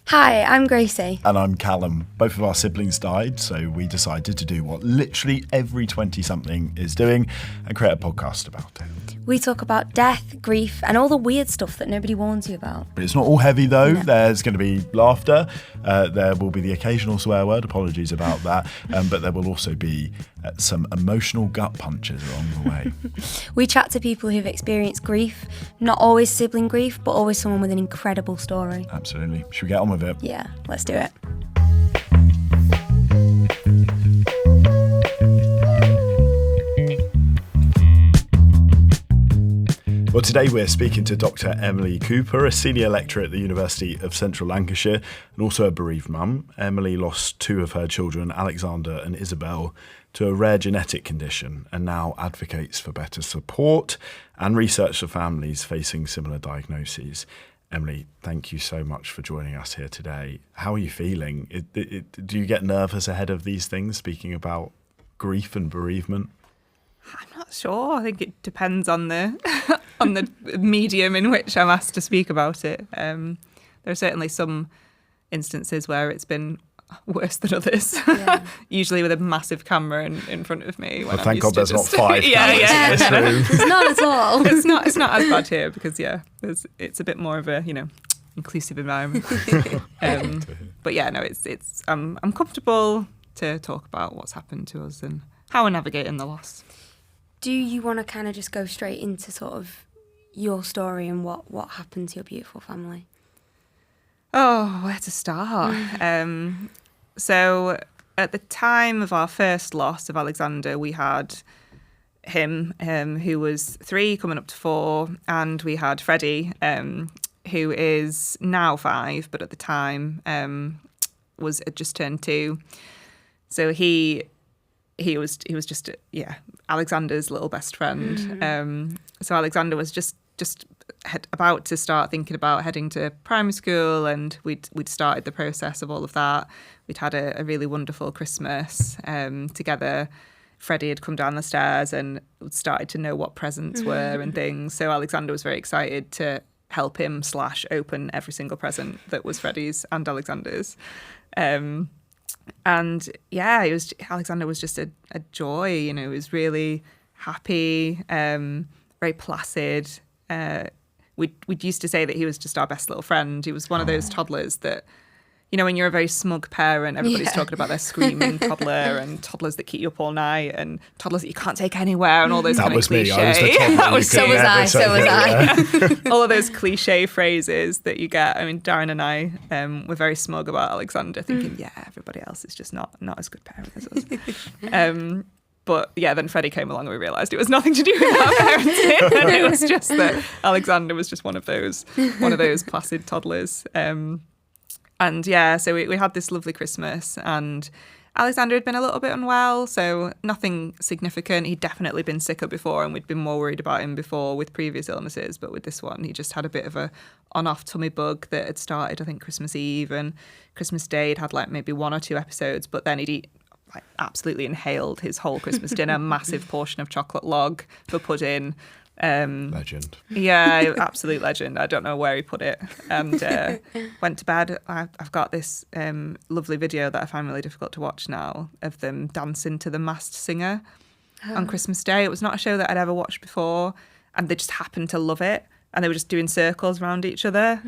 Hi, I'm Gracie. And I'm Callum. Both of our siblings died, so we decided to do what literally every 20-something is doing and create a podcast about it. We talk about death, grief, and all the weird stuff that nobody warns you about. But it's not all heavy, though. No. There's going to be laughter. There will be the occasional swear word. Apologies about that. But there will also be some emotional gut punches along the way. We chat to people who've experienced grief, not always sibling grief, but always someone with an incredible story. Absolutely. Should we get on with it? Yeah, let's do it. Well, today we're speaking to Dr. Emily Cooper, a senior lecturer at the University of Central Lancashire and also a bereaved mum. Emily lost two of her children, Alexander and Isabelle, to a rare genetic condition and now advocates for better support and research for families facing similar diagnoses. Emily, thank you so much for joining us here today. How are you feeling? Do you get nervous ahead of these things, speaking about grief and bereavement? I'm not sure. I think it depends on the on the medium in which I'm asked to speak about it. There are certainly some instances where it's been worse than others. Yeah. Usually with a massive camera in front of me. Well, thank God there's not 5 cameras in this room. It's not at all. It's not as bad here because it's a bit more of a inclusive environment. But yeah, no, it's I'm comfortable to talk about what's happened to us and how we're navigating the loss. Do you want to kind of just go straight into sort of your story and what happened to your beautiful family? Oh, where to start? So at the time of our first loss of Alexander, we had him, who was 3, coming up to 4, and we had Freddie, who is now 5, but at the time had just turned 2. So he was just Alexander's little best friend. Mm-hmm. So Alexander was just about to start thinking about heading to primary school, and we'd started the process of all of that. We'd had a really wonderful Christmas together. Freddie had come down the stairs and started to know what presents were and things. So Alexander was very excited to help him / open every single present that was Freddie's and Alexander's. And yeah, Alexander was just a joy, he was really happy, very placid. We'd used to say that he was just our best little friend. He was one of those toddlers that, when you're a very smug parent, everybody's talking about their screaming toddler and toddlers that keep you up all night and toddlers that you can't take anywhere and all those kind of cliche. I was the toddler. So was I. All of those cliche phrases that you get. I mean, Darren and I were very smug about Alexander, thinking, everybody else is just not as good parent as us. But yeah, then Freddie came along and we realised it was nothing to do with our parenting, and it was just that Alexander was just one of those placid toddlers. And yeah, so we had this lovely Christmas, and Alexander had been a little bit unwell, so nothing significant. He'd definitely been sicker before, and we'd been more worried about him before with previous illnesses. But with this one, he just had a bit of a on-off tummy bug that had started, I think, Christmas Eve, and Christmas Day he'd had like maybe 1 or 2 episodes, but then he'd absolutely inhaled his whole Christmas dinner, massive portion of chocolate log for pudding. Legend. Yeah, absolute legend. I don't know where he put it. And went to bed. I've got this lovely video that I find really difficult to watch now of them dancing to The Masked Singer on Christmas Day. It was not a show that I'd ever watched before, and they just happened to love it. And they were just doing circles around each other.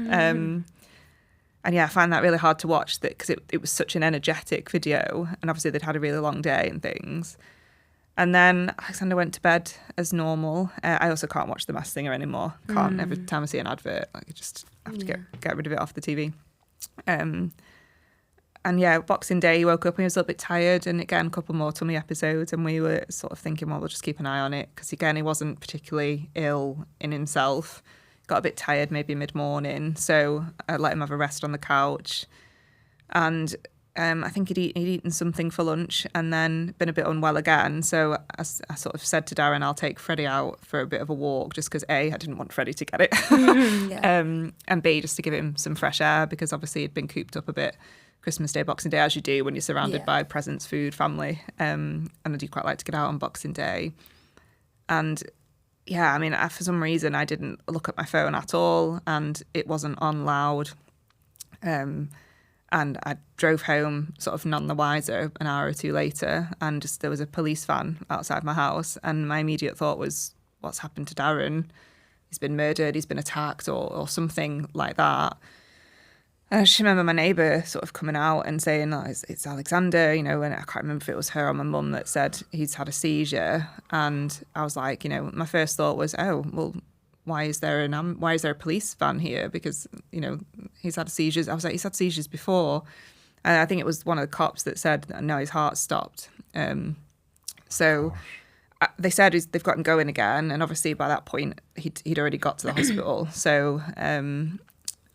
And yeah, I find that really hard to watch because it was such an energetic video. And obviously they'd had a really long day and things. And then Alexander went to bed as normal. I also can't watch The Masked Singer anymore. Can't. Every time I see an advert, I just have to get rid of it off the TV. And yeah, Boxing Day, he woke up and he was a little bit tired, and again, a couple more tummy episodes, and we were sort of thinking, well, we'll just keep an eye on it, because again, he wasn't particularly ill in himself. Got a bit tired maybe mid-morning, so I let him have a rest on the couch. And I think he'd eaten something for lunch and then been a bit unwell again. So I sort of said to Darren, I'll take Freddie out for a bit of a walk, just because A, I didn't want Freddie to get it, and B, just to give him some fresh air, because obviously he'd been cooped up a bit Christmas Day, Boxing Day, as you do when you're surrounded by presents, food, family. And I do quite like to get out on Boxing Day. And yeah, I mean, for some reason, I didn't look at my phone at all, and it wasn't on loud. And I drove home sort of none the wiser an hour or two later, and just there was a police van outside my house, and my immediate thought was, what's happened to Darren? He's been murdered, he's been attacked, or something like that. And I just remember my neighbour sort of coming out and saying, oh, it's Alexander, you know, and I can't remember if it was her or my mum that said he's had a seizure. And I was like, you know, my first thought was, oh, well, why is there a police van here? Because, you know, he's had seizures. I was like, he's had seizures before. And I think it was one of the cops that said, no, his heart stopped. So they said they've got him going again. And obviously by that point, he'd already got to the hospital. So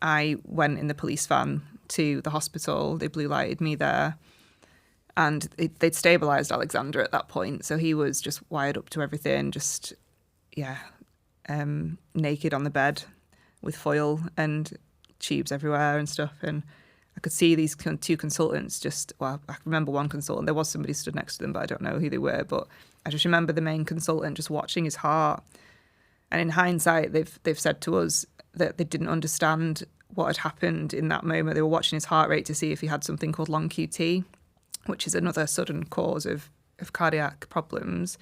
I went in the police van to the hospital. They blue lighted me there. And they'd stabilised Alexander at that point. So he was just wired up to everything, just, yeah, naked on the bed with foil and tubes everywhere and stuff. And I could see these two consultants just, well, I remember one consultant, there was somebody stood next to them, but I don't know who they were. But I just remember the main consultant just watching his heart. And in hindsight, they've said to us that they didn't understand what had happened in that moment. They were watching his heart rate to see if he had something called long QT, which is another sudden cause of cardiac problems.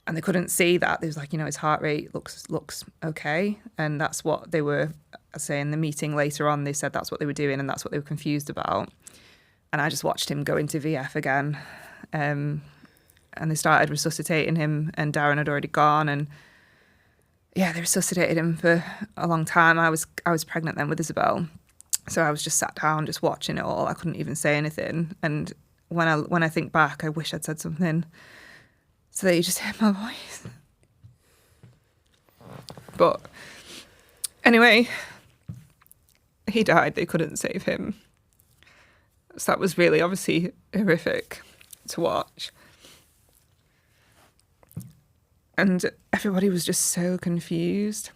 And they couldn't see that. They was like, you know, his heart rate looks okay. And that's what they were saying in the meeting later on. They said that's what they were doing and that's what they were confused about. And I just watched him go into VF again. And they started resuscitating him, and Darren had already gone. And yeah, they resuscitated him for a long time. I was pregnant then with Isabelle. So I was just sat down, just watching it all. I couldn't even say anything. And when I think back, I wish I'd said something so that you just hear my voice. But anyway, he died. They couldn't save him. So that was really obviously horrific to watch. And everybody was just so confused.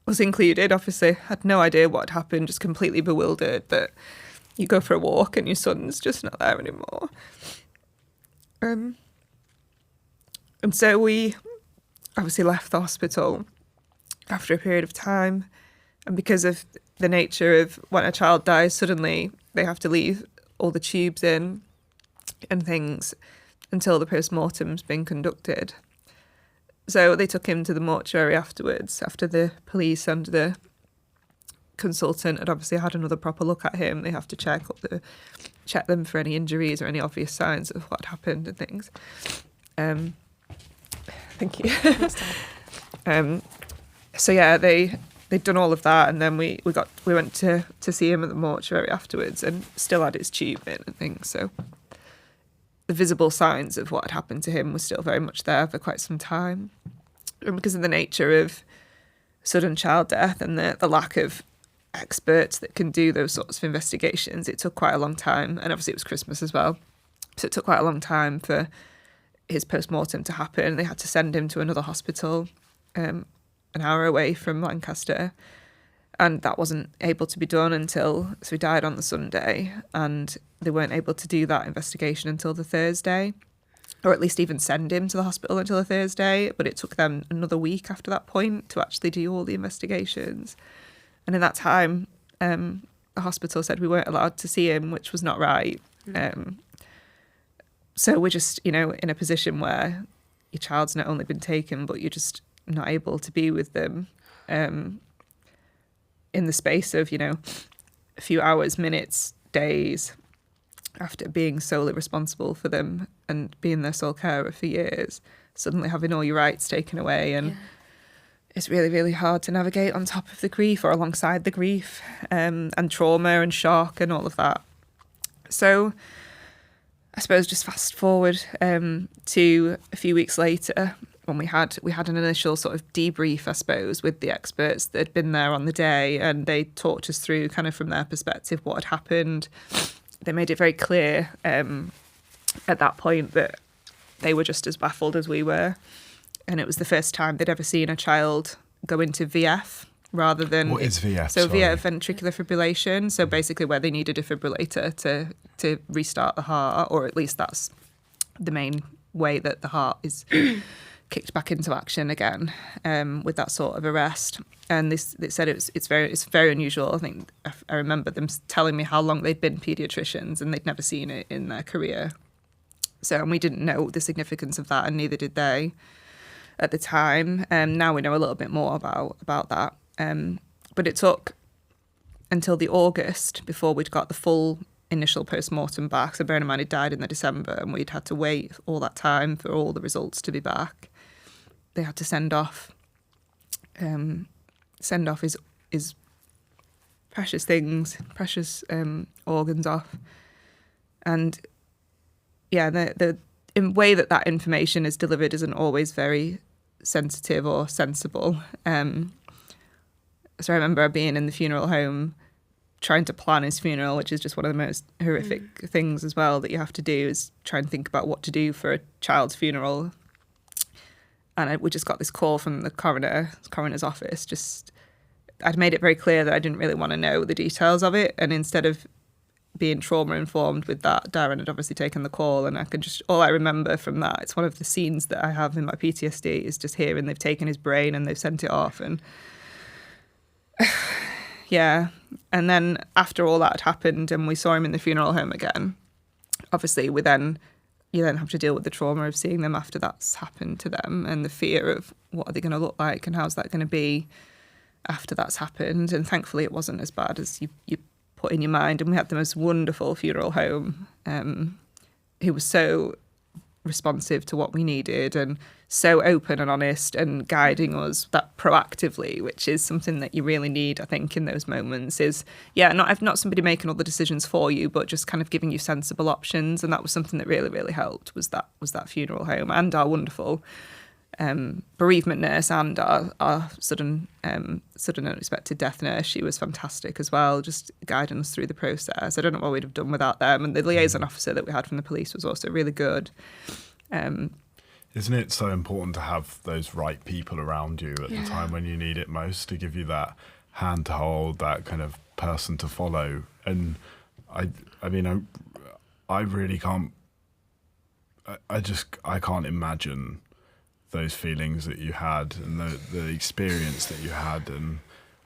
Us included, obviously. Had no idea what had happened, just completely bewildered that you go for a walk and your son's just not there anymore. And so we obviously left the hospital after a period of time. And because of the nature of when a child dies, suddenly they have to leave all the tubes in and things until the post-mortem's been conducted. So they took him to the mortuary afterwards, after the police and the consultant had obviously had another proper look at him. They have to check them for any injuries or any obvious signs of what happened and things. Thank you. So yeah, they'd done all of that, and then we went to see him at the mortuary afterwards, and still had his tube in and things. So the visible signs of what had happened to him were still very much there for quite some time, and because of the nature of sudden child death and the lack of experts that can do those sorts of investigations, it took quite a long time, and obviously it was Christmas as well, so it took quite a long time for his post-mortem to happen. They had to send him to another hospital an hour away from Lancaster, and that wasn't able to be done so he died on the Sunday, and they weren't able to do that investigation until the Thursday, or at least even send him to the hospital until the Thursday, but it took them another week after that point to actually do all the investigations. And in that time, the hospital said we weren't allowed to see him, which was not right. So we're just, you know, in a position where your child's not only been taken, but you're just not able to be with them in the space of, you know, a few hours, minutes, days, after being solely responsible for them and being their sole carer for years, suddenly having all your rights taken away. And it's really, really hard to navigate on top of the grief or alongside the grief, and trauma and shock and all of that. So I suppose just fast forward to a few weeks later, when we had an initial sort of debrief, I suppose, with the experts that had been there on the day, and they talked us through kind of from their perspective what had happened. They made it very clear at that point that they were just as baffled as we were, and it was the first time they'd ever seen a child go into VF rather than... What is VF? So VF, ventricular fibrillation, so basically where they need a defibrillator to restart the heart, or at least that's the main way that the heart is kicked back into action again with that sort of arrest. And they said it's very unusual. I think I remember them telling me how long they'd been paediatricians and they'd never seen it in their career. So, and we didn't know the significance of that, and neither did they at the time. Now we know a little bit more about that. But it took until the August before we'd got the full initial post-mortem back. So bearing in mind, he died in the December, and we'd had to wait all that time for all the results to be back. They had to send off his precious things, precious organs off. And yeah, the way that information is delivered isn't always very sensitive or sensible. So I remember being in the funeral home trying to plan his funeral, which is just one of the most horrific things as well that you have to do, is try and think about what to do for a child's funeral. And we just got this call from the coroner's office. I'd made it very clear that I didn't really want to know the details of it. And instead of being trauma informed with that, Darren had obviously taken the call, and all I remember from that, it's one of the scenes that I have in my PTSD, is just hearing they've taken his brain and they've sent it off. And yeah. And then after all that had happened and we saw him in the funeral home again, obviously you then have to deal with the trauma of seeing them after that's happened to them, and the fear of what are they going to look like and how's that going to be after that's happened. And thankfully it wasn't as bad as you put in your mind. And we had the most wonderful funeral home who was so responsive to what we needed and so open and honest and guiding us that proactively, which is something that you really need, I think, in those moments. Is not somebody making all the decisions for you, but just kind of giving you sensible options. And that was something that really, really helped, was that funeral home, and our wonderful bereavement nurse, and our sudden unexpected death nurse. She was fantastic as well, just guiding us through the process. I don't know what we'd have done without them. And the liaison officer that we had from the police was also really good. Isn't it so important to have those right people around you at the time when you need it most, to give you that hand to hold, that kind of person to follow? And I mean, I really can't. I can't imagine those feelings that you had and the experience that you had, and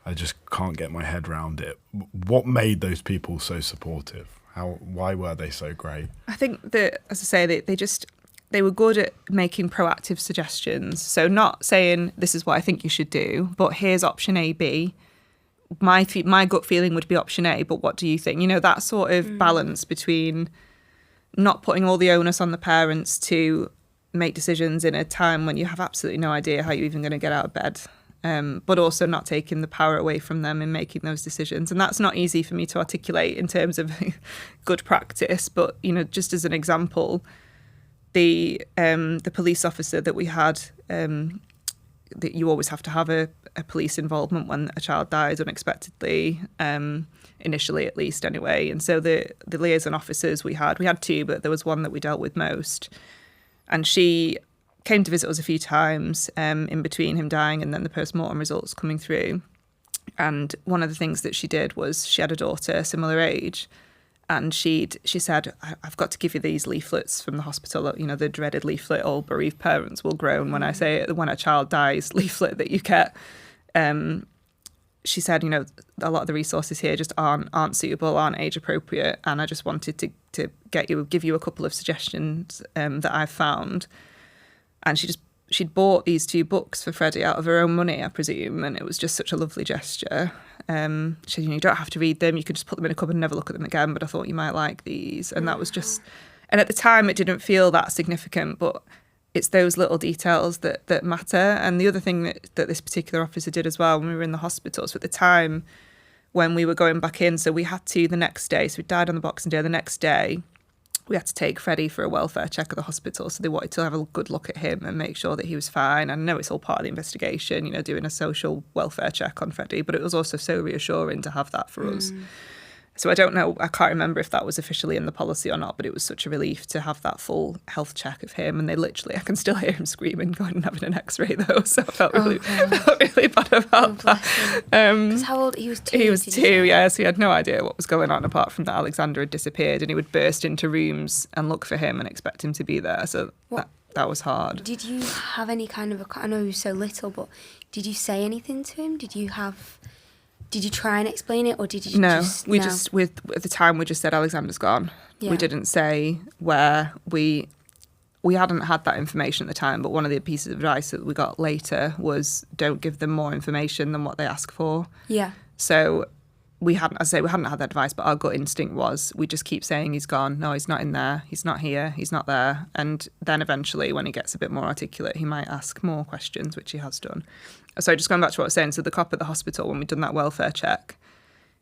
I just can't get my head around it. What made those people so supportive? Why were they so great? I think that, as I say, they were good at making proactive suggestions. So not saying this is what I think you should do, but here's option A, B. My gut feeling would be option A, but what do you think? You know, that sort of balance between not putting all the onus on the parents to make decisions in a time when you have absolutely no idea how you're even going to get out of bed, but also not taking the power away from them in making those decisions. And that's not easy for me to articulate in terms of good practice. But, you know, just as an example, the police officer that we had, that you always have to have a police involvement when a child dies unexpectedly, initially at least anyway. And so the liaison officers we had two, but there was one that we dealt with most. And she came to visit us a few times in between him dying and then the post-mortem results coming through. And one of the things that she did was, she had a daughter similar age, and she said, I've got to give you these leaflets from the hospital, you know, the dreaded leaflet all bereaved parents will groan when I say it, when a child dies leaflet that you get. She said, you know, a lot of the resources here just aren't suitable, aren't age appropriate, and I just wanted to give you a couple of suggestions that I've found. And she'd bought these 2 books for Freddie out of her own money, I presume, and it was just such a lovely gesture. She said, you know, you don't have to read them, you could just put them in a cupboard and never look at them again, but I thought you might like these. And that was just, and at the time it didn't feel that significant, but it's those little details that matter. And the other thing that this particular officer did as well when we were in the hospital, so at the time when we were going back in, so we had to the next day, so we died on the Boxing Day, the next day we had to take Freddie for a welfare check at the hospital. So they wanted to have a good look at him and make sure that he was fine. I know it's all part of the investigation, you know, doing a social welfare check on Freddie, but it was also so reassuring to have that for us. So I don't know, I can't remember if that was officially in the policy or not, but it was such a relief to have that full health check of him. And they literally, I can still hear him screaming, going and having an x-ray though. So I felt really bad about that. Because how old? He was 2. He was 2, yeah. So he had no idea what was going on, apart from that Alexander had disappeared, and he would burst into rooms and look for him and expect him to be there. So that was hard. Did you have any kind of I know you were so little, but did you say anything to him? Did you try and explain it, or did you just... No, at the time we just said Alexander's gone. Yeah. We didn't say where. We hadn't had that information at the time, but one of the pieces of advice that we got later was don't give them more information than what they ask for. Yeah. So we hadn't had that advice, but our gut instinct was we just keep saying he's gone. No, he's not in there. He's not here. He's not there. And then eventually, when he gets a bit more articulate, he might ask more questions, which he has done. So just going back to what I was saying, so the cop at the hospital, when we'd done that welfare check,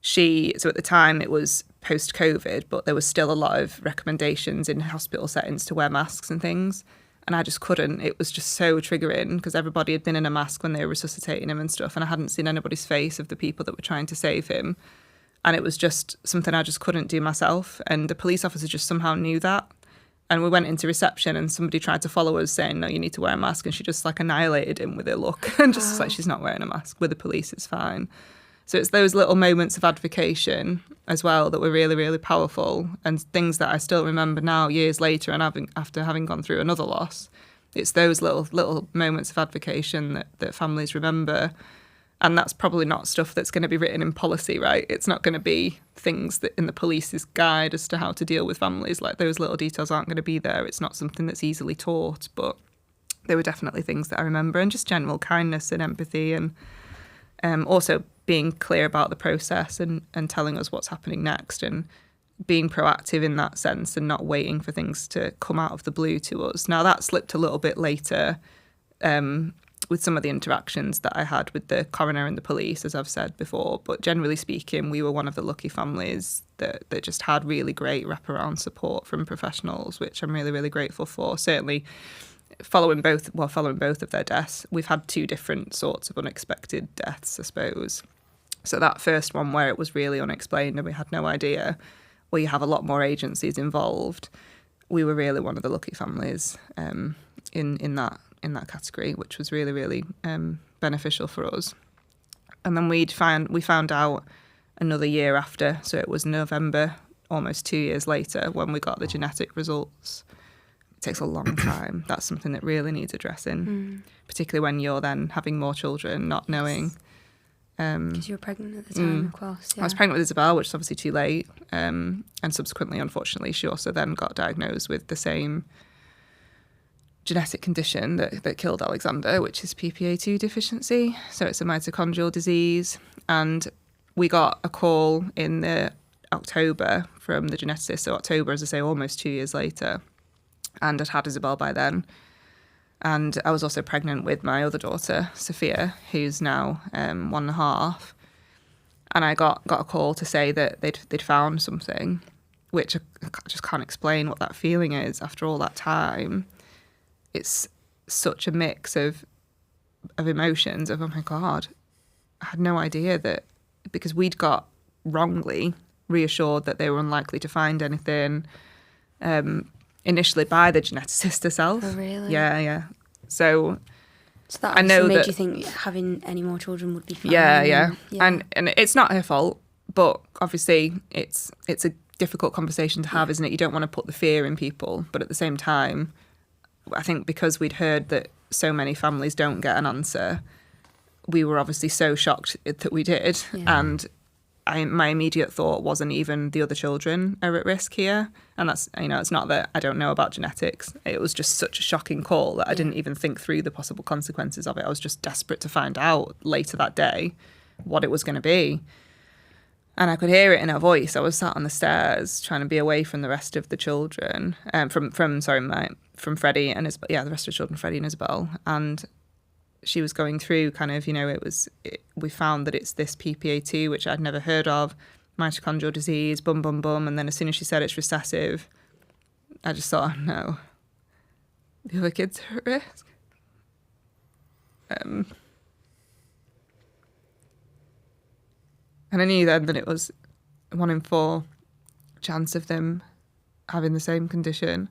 so at the time it was post-COVID, but there was still a lot of recommendations in hospital settings to wear masks and things. And I just couldn't. It was just so triggering because everybody had been in a mask when they were resuscitating him and stuff. And I hadn't seen anybody's face of the people that were trying to save him. And it was just something I just couldn't do myself. And the police officer just somehow knew that. And we went into reception and somebody tried to follow us saying, no, you need to wear a mask. And she just like annihilated him with her look and just like, she's not wearing a mask. With the police, it's fine. So it's those little moments of advocacy as well that were really, really powerful, and things that I still remember now, years later, and after having gone through another loss. It's those little moments of advocacy that families remember, and that's probably not stuff that's going to be written in policy, right? It's not going to be things that in the police's guide as to how to deal with families. Like those little details aren't going to be there. It's not something that's easily taught, but they were definitely things that I remember, and just general kindness and empathy, and also being clear about the process and telling us what's happening next, and being proactive in that sense and not waiting for things to come out of the blue to us. Now, that slipped a little bit later with some of the interactions that I had with the coroner and the police, as I've said before. But generally speaking, we were one of the lucky families that just had really great wraparound support from professionals, which I'm really, really grateful for. Certainly following both of their deaths, we've had two different sorts of unexpected deaths, I suppose. So that first one where it was really unexplained and we had no idea, where you have a lot more agencies involved, we were really one of the lucky families in that category, which was really, really beneficial for us. And then we found out another year after, so it was November, almost 2 years later, when we got the genetic results. It takes a long time. That's something that really needs addressing, particularly when you're then having more children, not knowing. Because you were pregnant at the time, of course. Yeah. I was pregnant with Isabelle, which is obviously too late. And subsequently, unfortunately, she also then got diagnosed with the same genetic condition that killed Alexander, which is PPA2 deficiency. So it's a mitochondrial disease. And we got a call in the October from the geneticist. So October, as I say, almost 2 years later. And I'd had Isabelle by then. And I was also pregnant with my other daughter, Sophia, who's now 1.5. And I got a call to say that they'd found something, which I just can't explain what that feeling is after all that time. It's such a mix of emotions of, oh my God, I had no idea that, because we'd got wrongly reassured that they were unlikely to find anything initially by the geneticist herself. Oh, really? Yeah. So that I know made that you think having any more children would be fine. Yeah. And it's not her fault, but obviously it's a difficult conversation to have, isn't it? You don't want to put the fear in people, but at the same time, I think because we'd heard that so many families don't get an answer, we were obviously so shocked that we did. Yeah. And my immediate thought wasn't even the other children are at risk here. And that's, it's not that I don't know about genetics. It was just such a shocking call that I didn't even think through the possible consequences of it. I was just desperate to find out later that day what it was going to be. And I could hear it in her voice. I was sat on the stairs trying to be away from the rest of the children, from Freddie and the rest of the children, Freddie and Isabelle. And she was going through kind of, we found that it's this PPA2, which I'd never heard of, mitochondrial disease, bum. And then as soon as she said it's recessive, I just thought, oh, no, the other kids are at risk. And I knew then that it was 1 in 4 chance of them having the same condition.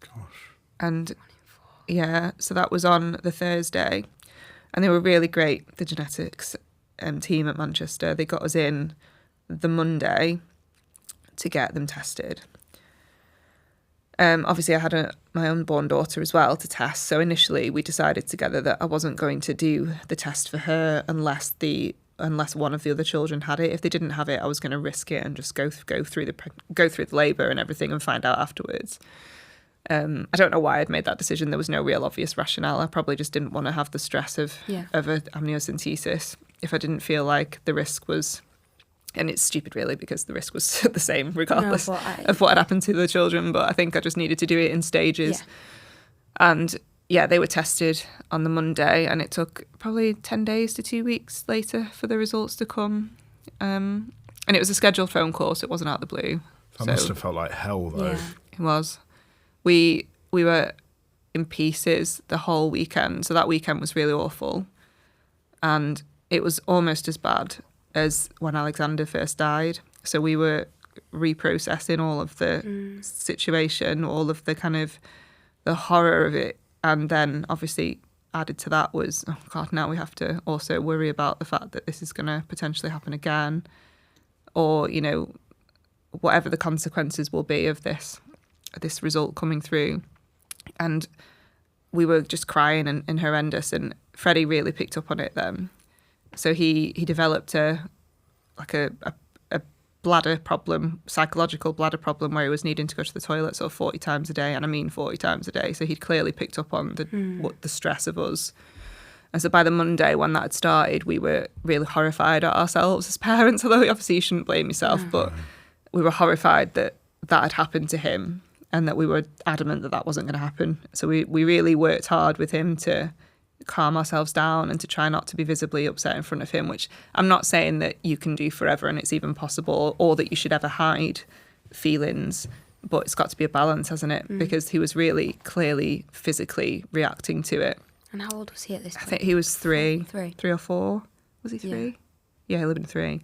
Gosh. And yeah, so that was on the Thursday, and they were really great, the genetics team at Manchester. They got us in the Monday to get them tested. Obviously, I had my unborn daughter as well to test. So initially, we decided together that I wasn't going to do the test for her unless one of the other children had it. If they didn't have it, I was going to risk it and just go through the labour and everything and find out afterwards. I don't know why I'd made that decision. There was no real obvious rationale. I probably just didn't want to have the stress of an amniocentesis if I didn't feel like the risk was. And it's stupid, really, because the risk was the same regardless of what had happened to the children. But I think I just needed to do it in stages. Yeah. And they were tested on the Monday, and it took probably 10 days to 2 weeks later for the results to come. And it was a scheduled phone call, so it wasn't out of the blue. That must have felt like hell, though. Yeah. It was. We were in pieces the whole weekend. So that weekend was really awful. And it was almost as bad as when Alexander first died. So we were reprocessing all of the situation, all of the kind of the horror of it. And then obviously added to that was, oh God, now we have to also worry about the fact that this is going to potentially happen again, or, you know, whatever the consequences will be of this result coming through. And we were just crying and horrendous, and Freddie really picked up on it then. So he developed a bladder problem, psychological bladder problem, where he was needing to go to the toilet sort of 40 times a day, and I mean 40 times a day. So he'd clearly picked up on the stress of us. And so by the Monday when that had started, we were really horrified at ourselves as parents, although obviously you shouldn't blame yourself, but we were horrified that had happened to him, and that we were adamant that wasn't going to happen. So we really worked hard with him to calm ourselves down and to try not to be visibly upset in front of him, which I'm not saying that you can do forever and it's even possible, or that you should ever hide feelings, but it's got to be a balance, hasn't it? Because he was really clearly physically reacting to it. And how old was he at this point? I think he was three. 3 or 4. Was he 3? Yeah, he lived in 3.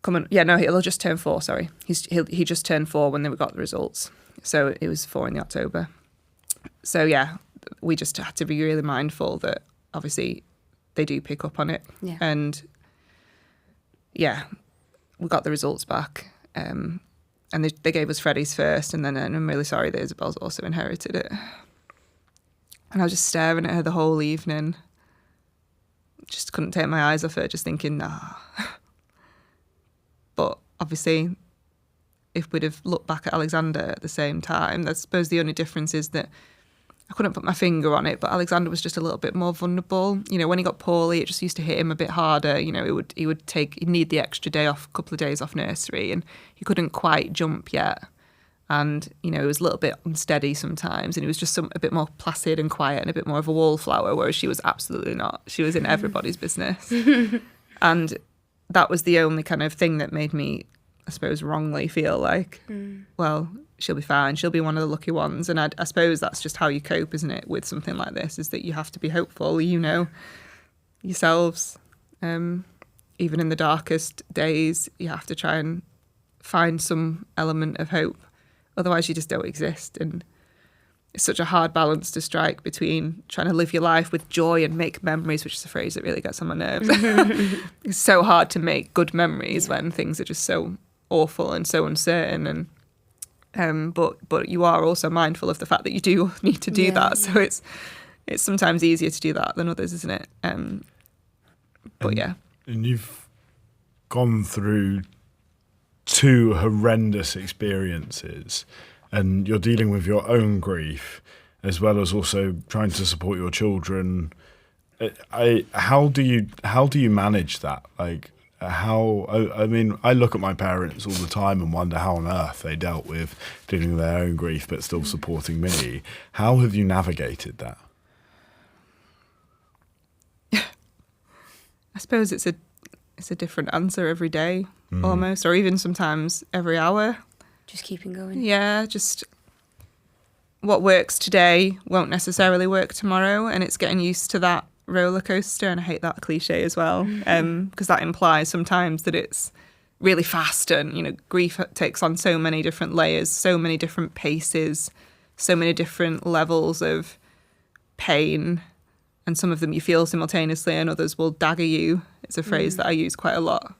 He'll just turn 4, sorry. He just turned 4 when they got the results. So it was 4 in October. So yeah, we just had to be really mindful that obviously they do pick up on it. Yeah. And yeah, we got the results back. And they gave us Freddie's first, and then I'm really sorry that Isabelle's also inherited it. And I was just staring at her the whole evening. Just couldn't take my eyes off her, just thinking, nah. But obviously, if we'd have looked back at Alexander at the same time, I suppose the only difference is that I couldn't put my finger on it, but Alexander was just a little bit more vulnerable. You know, when he got poorly, it just used to hit him a bit harder. You know, he'd need the extra day off, a couple of days off nursery, and he couldn't quite jump yet. And, you know, it was a little bit unsteady sometimes, and he was just a bit more placid and quiet and a bit more of a wallflower, whereas she was absolutely not. She was in everybody's business. And that was the only kind of thing that made me, I suppose, wrongly feel like, well, she'll be fine. She'll be one of the lucky ones. And I suppose that's just how you cope, isn't it, with something like this, is that you have to be hopeful, you know, yourselves. Even in the darkest days, you have to try and find some element of hope. Otherwise, you just don't exist. And it's such a hard balance to strike between trying to live your life with joy and make memories, which is a phrase that really gets on my nerves. It's so hard to make good memories when things are just so awful and so uncertain. And but you are also mindful of the fact that you do need to do that. So it's sometimes easier to do that than others, isn't it? But yeah. And you've gone through 2 horrendous experiences, and you're dealing with your own grief as well as also trying to support your children. How do you manage that? Like, I mean, I look at my parents all the time and wonder how on earth they dealt with dealing with their own grief but still supporting me. How have you navigated that? I suppose it's a different answer every day, almost, or even sometimes every hour. Just keeping going. Yeah, just what works today won't necessarily work tomorrow, and it's getting used to that roller coaster. And I hate that cliche as well, because that implies sometimes that it's really fast, and, you know, grief takes on so many different layers, so many different paces, so many different levels of pain. And some of them you feel simultaneously, and others will dagger you. It's a phrase that I use quite a lot,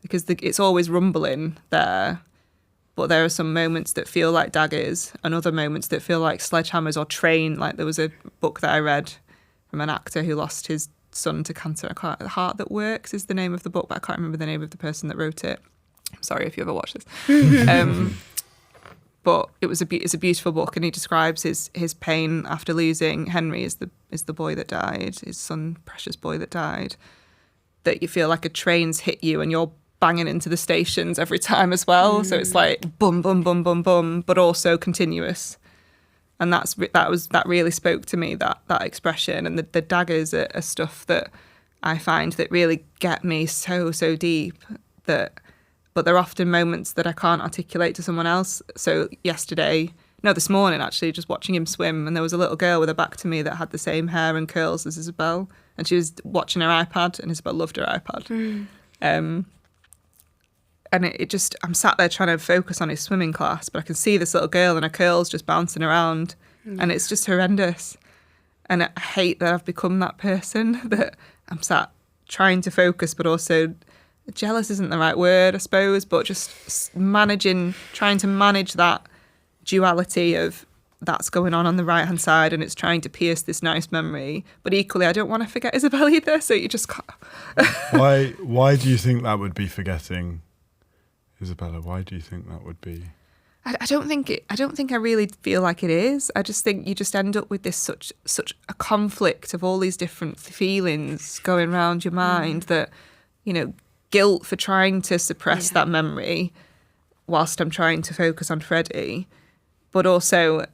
because it's always rumbling there. But there are some moments that feel like daggers and other moments that feel like sledgehammers or train. Like there was a book that I read from an actor who lost his son to cancer. The Heart That Works is the name of the book, but I can't remember the name of the person that wrote it. I'm sorry if you ever watched this. But it's a beautiful book, and he describes his pain after losing Henry is the boy that died, his son, precious boy that died. That you feel like a train's hit you and you're banging into the stations every time as well. So it's like bum, bum, bum, bum, bum, but also continuous. And that really spoke to me, that expression. And the daggers are stuff that I find that really get me so deep, but there are often moments that I can't articulate to someone else. So this morning actually, just watching him swim, and there was a little girl with her back to me that had the same hair and curls as Isabelle, and she was watching her iPad, and Isabelle loved her iPad. And I'm sat there trying to focus on his swimming class, but I can see this little girl and her curls just bouncing around, and it's just horrendous. And I hate that I've become that person, that I'm sat trying to focus, but also jealous isn't the right word, I suppose, but just trying to manage that duality of that's going on the right-hand side, and it's trying to pierce this nice memory. But equally, I don't want to forget Isabelle either, so you just can't. Why do you think that would be forgetting Isabella? Why do you think that would be? I don't think I really feel like it is. I just think you just end up with this such a conflict of all these different feelings going around your mind that, guilt for trying to suppress that memory whilst I'm trying to focus on Freddie, but also,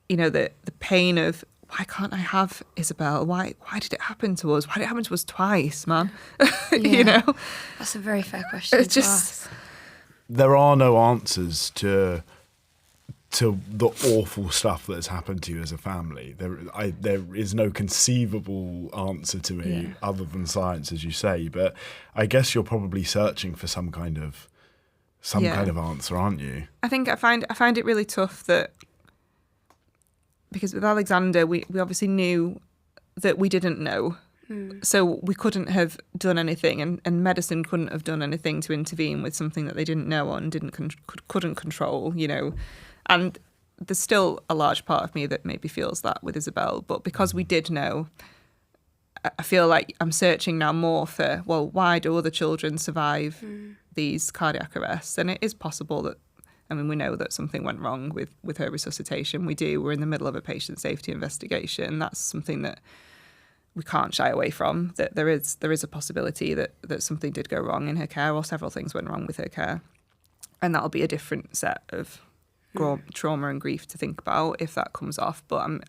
the pain of, why can't I have Isabelle? Why did it happen to us? Why did it happen to us twice, man? That's a very fair question. It's just... There are no answers to the awful stuff that's happened to you as a family. There is no conceivable answer to me other than science, as you say. But I guess you're probably searching for some kind of answer, aren't you? I think I find it really tough that, because with Alexander, we obviously knew that we didn't know. So we couldn't have done anything, and medicine couldn't have done anything to intervene with something that they didn't know and couldn't control, And there's still a large part of me that maybe feels that with Isabelle, but because we did know, I feel like I'm searching now more for, well, why do other children survive these cardiac arrests? And it is possible that, we know that something went wrong with her resuscitation. We're in the middle of a patient safety investigation. That's something that we can't shy away from, that there is a possibility that something did go wrong in her care, or several things went wrong with her care. And that'll be a different set of trauma and grief to think about if that comes off. But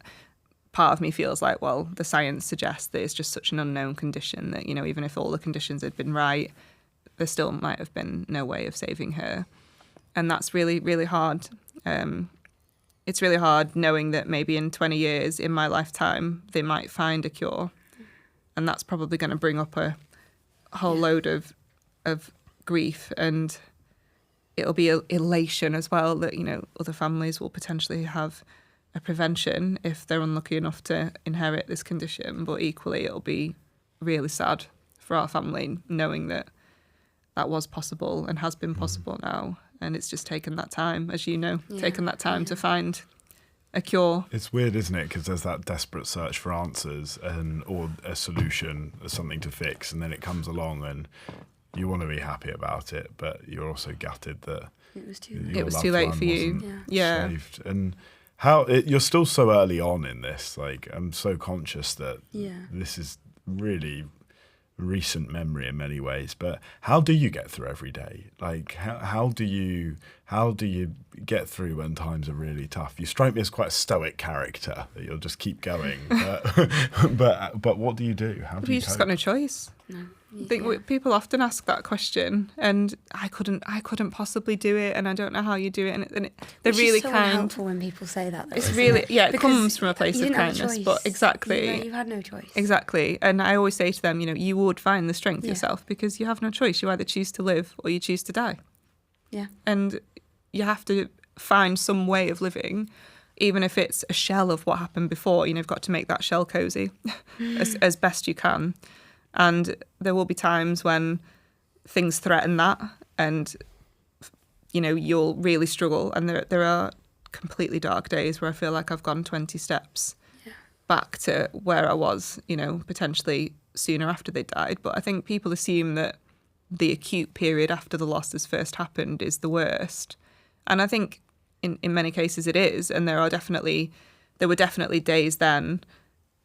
part of me feels like, well, the science suggests that it's just such an unknown condition that, even if all the conditions had been right, there still might have been no way of saving her. And that's really, really hard. It's really hard knowing that maybe in 20 years, in my lifetime, they might find a cure. And that's probably going to bring up a whole load of grief, and it'll be elation as well that, other families will potentially have a prevention if they're unlucky enough to inherit this condition. But equally, it'll be really sad for our family knowing that was possible and has been possible now. And it's just taken that time, as you know, taken that time to find a cure. It's weird, isn't it? Because there's that desperate search for answers or a solution, or something to fix, and then it comes along and you want to be happy about it, but you're also gutted that it was too late. It was too late for you. Yeah. Saved. And you're still so early on in this. Like, I'm so conscious that this is really recent memory in many ways, but how do you get through every day? Like, how do you get through when times are really tough? You strike me as quite a stoic character, that you'll just keep going. But what do you do? How do you just got no choice. No. I think people often ask that question, and I couldn't possibly do it, and I don't know how you do it, and they're really so kind. Helpful when people say that. Though, it's really it because comes from a place of kindness, but exactly, you had no choice. Exactly, and I always say to them, you would find the strength yourself, because you have no choice. You either choose to live or you choose to die. Yeah, and you have to find some way of living. Even if it's a shell of what happened before, you've got to make that shell cozy as best you can. And there will be times when things threaten that, and you'll really struggle. And there are completely dark days where I feel like I've gone 20 steps back to where I was, potentially sooner after they died. But I think people assume that the acute period after the loss has first happened is the worst. And I think in many cases it is. And there were definitely days then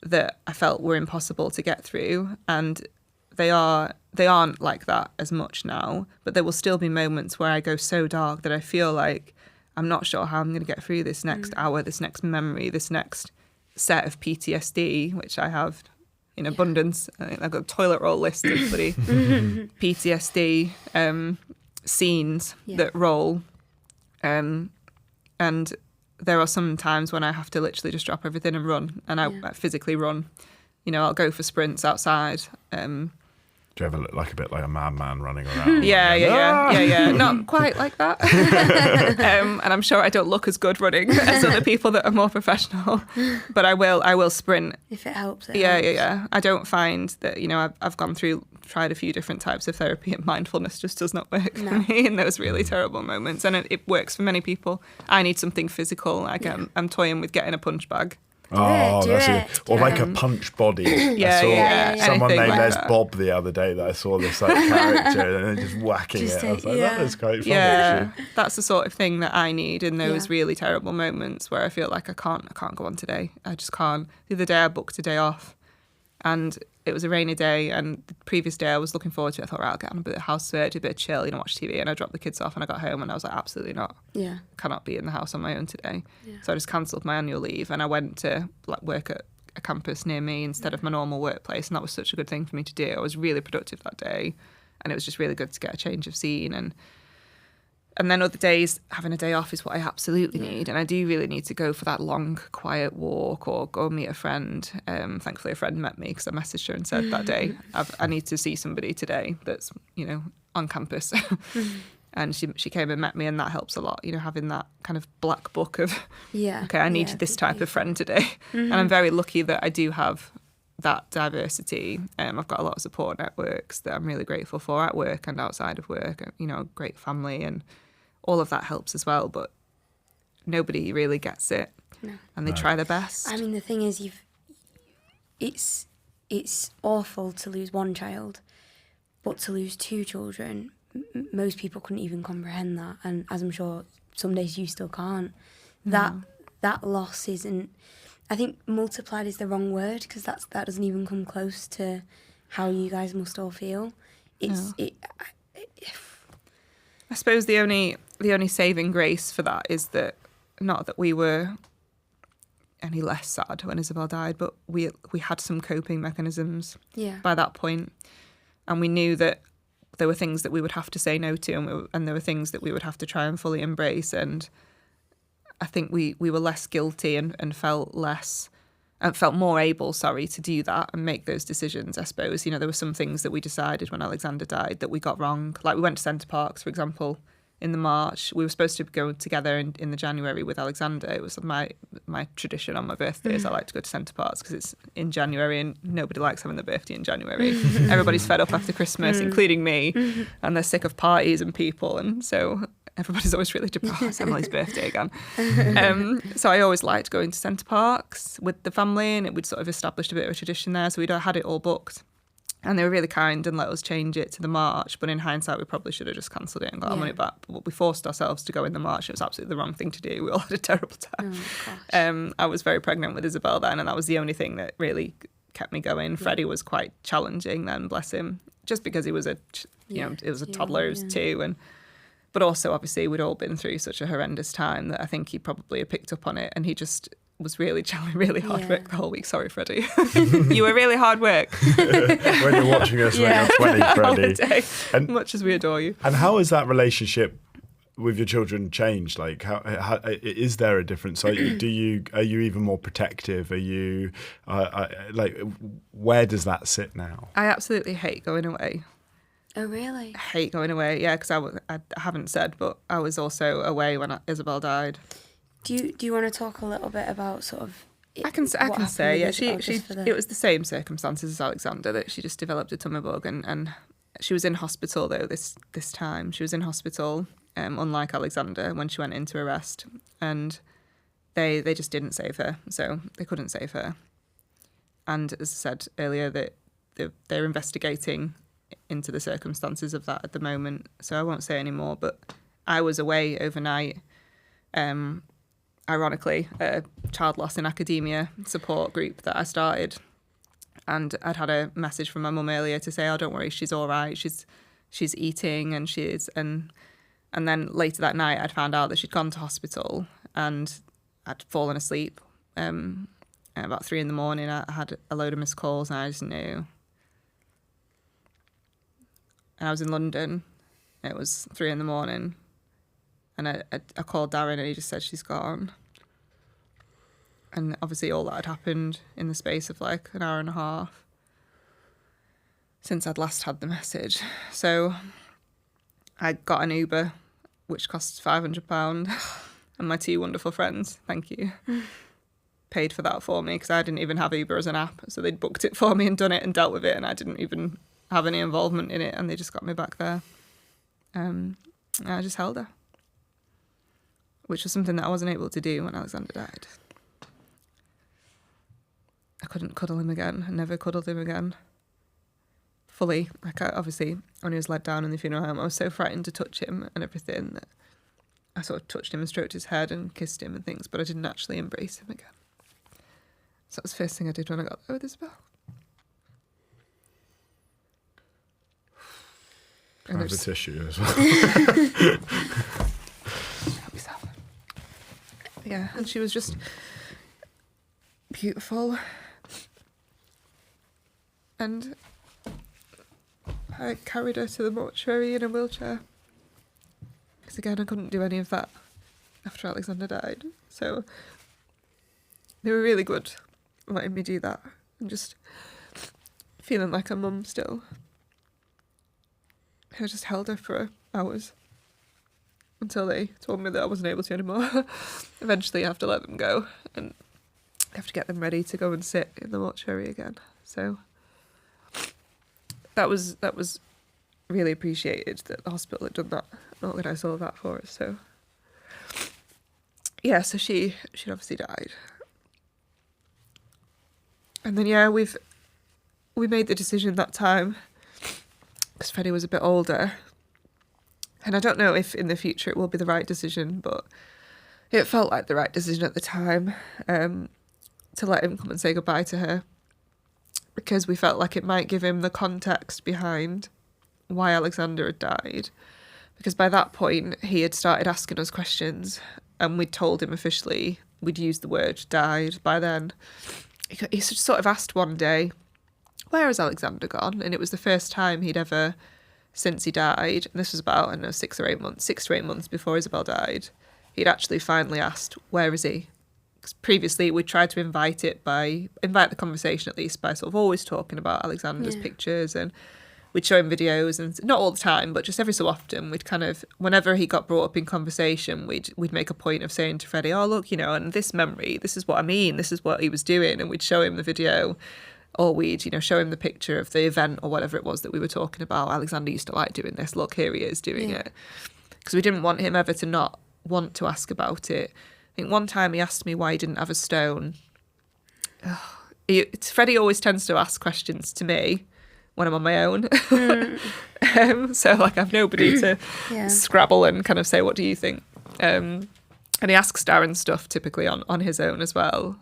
that I felt were impossible to get through. And they aren't like that as much now. But there will still be moments where I go so dark that I feel like I'm not sure how I'm going to get through this next hour, this next memory, this next set of PTSD, which I have in abundance. I think I've got a toilet roll list of bloody PTSD scenes that roll. And there are some times when I have to literally just drop everything and run, and I physically run. I'll go for sprints outside. Do you ever look like a bit like a madman running around? Yeah. Not quite like that. And I'm sure I don't look as good running as other people that are more professional. But I will sprint. If it helps. Yeah. I don't find that, I've tried a few different types of therapy, and mindfulness just does not work for me in those really terrible moments. And it works for many people. I need something physical. I'm toying with getting a punch bag. Oh, that's it. Or like a punch body. I saw someone named Les Bob the other day that I saw this character and just whacking it. I was like, that is quite funny. Yeah, that's the sort of thing that I need in those really terrible moments where I feel like I can't go on today. I just can't. The other day I booked a day off, and it was a rainy day, and the previous day I was looking forward to it. I thought, right, I'll get on a bit of housework, do a bit of chill, watch TV. And I dropped the kids off and I got home and I was like, absolutely not. Yeah. Cannot be in the house on my own today. Yeah. So I just cancelled my annual leave and I went to work at a campus near me instead of my normal workplace. And that was such a good thing for me to do. I was really productive that day, and it was just really good to get a change of scene. And then other days, having a day off is what I absolutely need. And I do really need to go for that long, quiet walk or go meet a friend. Thankfully, a friend met me because I messaged her and said that day, I need to see somebody today that's, on campus. And she came and met me, and that helps a lot, having that kind of black book of, okay, I need this type of friend today. And I'm very lucky that I do have that diversity. I've got a lot of support networks that I'm really grateful for at work and outside of work, a great family, and all of that helps as well, but nobody really gets it. No. And they try their best. I mean, the thing is, it's awful to lose one child, but to lose two children, most people couldn't even comprehend that, and as I'm sure some days you still can't. That loss isn't, I think multiplied is the wrong word, because that doesn't even come close to how you guys must all feel. I suppose the only saving grace for that is that, not that we were any less sad when Isabelle died, but we had some coping mechanisms by that point, and we knew that there were things that we would have to say no to, and there were things that we would have to try and fully embrace. And I think we were less guilty and felt more able, to do that and make those decisions, I suppose. There were some things that we decided when Alexander died that we got wrong. Like, we went to Centre Parks, for example, in the March. We were supposed to go together in the January with Alexander. It was my tradition on my birthdays. I like to go to Centre Parks because it's in January and nobody likes having their birthday in January. Everybody's fed up after Christmas, including me, and they're sick of parties and people. And so everybody's always really depressed. It's Emily's birthday again. So I always liked going to Centre Parks with the family, and we'd sort of established a bit of a tradition there. So we'd had it all booked. And they were really kind and let us change it to the March. But in hindsight, we probably should have just cancelled it and got our money back. But we forced ourselves to go in the March. It was absolutely the wrong thing to do. We all had a terrible time. I was very pregnant with Isabelle then, and that was the only thing that really kept me going. Freddie was quite challenging then, bless him, just because he was it was a toddler, he was 2. But also, obviously, we'd all been through such a horrendous time that I think he probably had picked up on it, and he just was really hard work the whole week. Sorry, Freddie. You were really hard work. When you're watching us when you're 20, Freddie. And much as we adore you. And how has that relationship with your children changed? Like, how is there a difference? Are you even more protective? Are you where does that sit now? I absolutely hate going away. Oh, really? I hate going away. Yeah, because I haven't said, but I was also away when Isabelle died. Do you want to talk a little bit about sort of? I can say, yeah. It was the same circumstances as Alexander, that she just developed a tummy bug, and she was in hospital though this time. She was in hospital unlike Alexander when she went into arrest. And they just didn't save her, so they couldn't save her. And as I said earlier, that they're investigating into the circumstances of that at the moment, so I won't say any more. But I was away overnight, ironically, a child loss in academia support group that I started, and I'd had a message from my mum earlier to say, oh, don't worry, she's all right, she's eating, and and then later that night I'd found out that she'd gone to hospital, and I'd fallen asleep. At about 3 a.m, I had a load of missed calls, and I just knew. And I was in London. It was 3 a.m, and I called Darren, and he just said she's gone. And obviously all that had happened in the space of like an hour and a half since I'd last had the message. So I got an Uber, which costs £500, and my 2 wonderful friends, thank you, paid for that for me, because I didn't even have Uber as an app. So they'd booked it for me and done it and dealt with it, and I didn't even have any involvement in it, and they just got me back there. And I just held her, which was something that I wasn't able to do when Alexander died. I couldn't cuddle him again. I never cuddled him again fully. Like, obviously, when he was led down in the funeral home, I was so frightened to touch him and everything that I sort of touched him and stroked his head and kissed him and things, but I didn't actually embrace him again. So that was the first thing I did when I got there with Isabelle. I have a tissue as well. Help yourself. Yeah, and she was just beautiful. And I carried her to the mortuary in a wheelchair. Because again, I couldn't do any of that after Alexander died. So they were really good letting me do that. And just feeling like a mum still. I just held her for hours until they told me that I wasn't able to anymore. Eventually I have to let them go and I have to get them ready to go and sit in the mortuary again. So that was really appreciated that the hospital had done that, organised all of that for us. So yeah, so she'd obviously died. And then yeah, we made the decision that time, because Freddie was a bit older, and I don't know if in the future it will be the right decision, but it felt like the right decision at the time, to let him come and say goodbye to her, because we felt like it might give him the context behind why Alexander had died, because by that point he had started asking us questions, and we'd told him officially we'd used the word died by then. He sort of asked one day, where has Alexander gone? And it was the first time he'd ever, since he died, and this was about, I don't know, 6 to 8 months before Isabelle died, he'd actually finally asked, where is he? Because previously we tried to invite the conversation at least by sort of always talking about Alexander's pictures, and we'd show him videos, and not all the time, but just every so often we'd kind of, whenever he got brought up in conversation, we'd make a point of saying to Freddie, oh look, and this memory, this is what I mean, this is what he was doing, and we'd show him the video. Or we'd, show him the picture of the event or whatever it was that we were talking about. Alexander used to like doing this. Look, here he is doing it. Because we didn't want him ever to not want to ask about it. I think one time he asked me why he didn't have a stone. Freddie always tends to ask questions to me when I'm on my own. So, like, I've nobody to scrabble and kind of say, what do you think? And he asks Darren stuff typically on his own as well.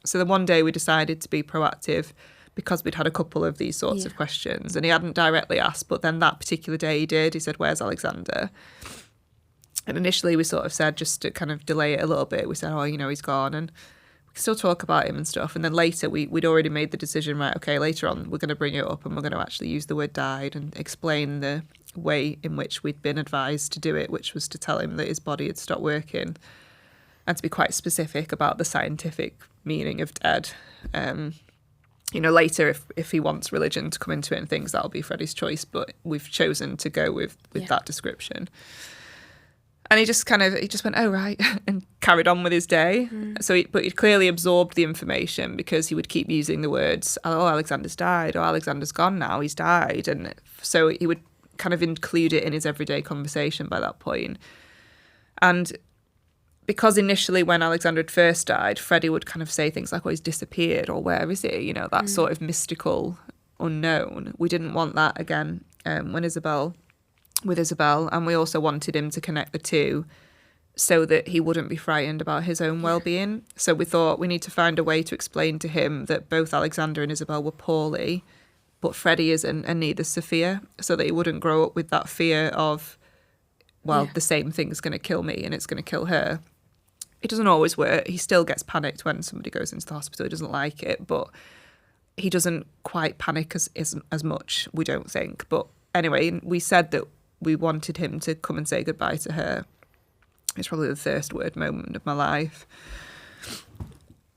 So then one day we decided to be proactive because we'd had a couple of these sorts of questions, and he hadn't directly asked, but then that particular day he did. He said, where's Alexander? And initially we sort of said, just to kind of delay it a little bit, we said, oh, he's gone, and we can still talk about him and stuff. And then later we'd already made the decision, right, okay, later on we're going to bring it up and we're going to actually use the word died and explain the way in which we'd been advised to do it, which was to tell him that his body had stopped working, and to be quite specific about the scientific meaning of dead. Later, if he wants religion to come into it and things, that'll be Freddie's choice, but we've chosen to go with that description. And he just went, oh, right, and carried on with his day. But he'd clearly absorbed the information, because he would keep using the words, oh, Alexander's died, or Alexander's gone now, he's died. And so he would kind of include it in his everyday conversation by that point. And because initially when Alexander had first died, Freddie would kind of say things like, oh, he's disappeared, or where is he? You know, that sort of mystical unknown. We didn't want that again with Isabelle. And we also wanted him to connect the two so that he wouldn't be frightened about his own well-being. So we thought we need to find a way to explain to him that both Alexander and Isabelle were poorly, but Freddie isn't, and neither Sophia, so that he wouldn't grow up with that fear of, well, the same thing's going to kill me and it's going to kill her. It doesn't always work. He still gets panicked when somebody goes into the hospital. He doesn't like it, but he doesn't quite panic as much, we don't think. But anyway, we said that we wanted him to come and say goodbye to her. It's probably the first word moment of my life,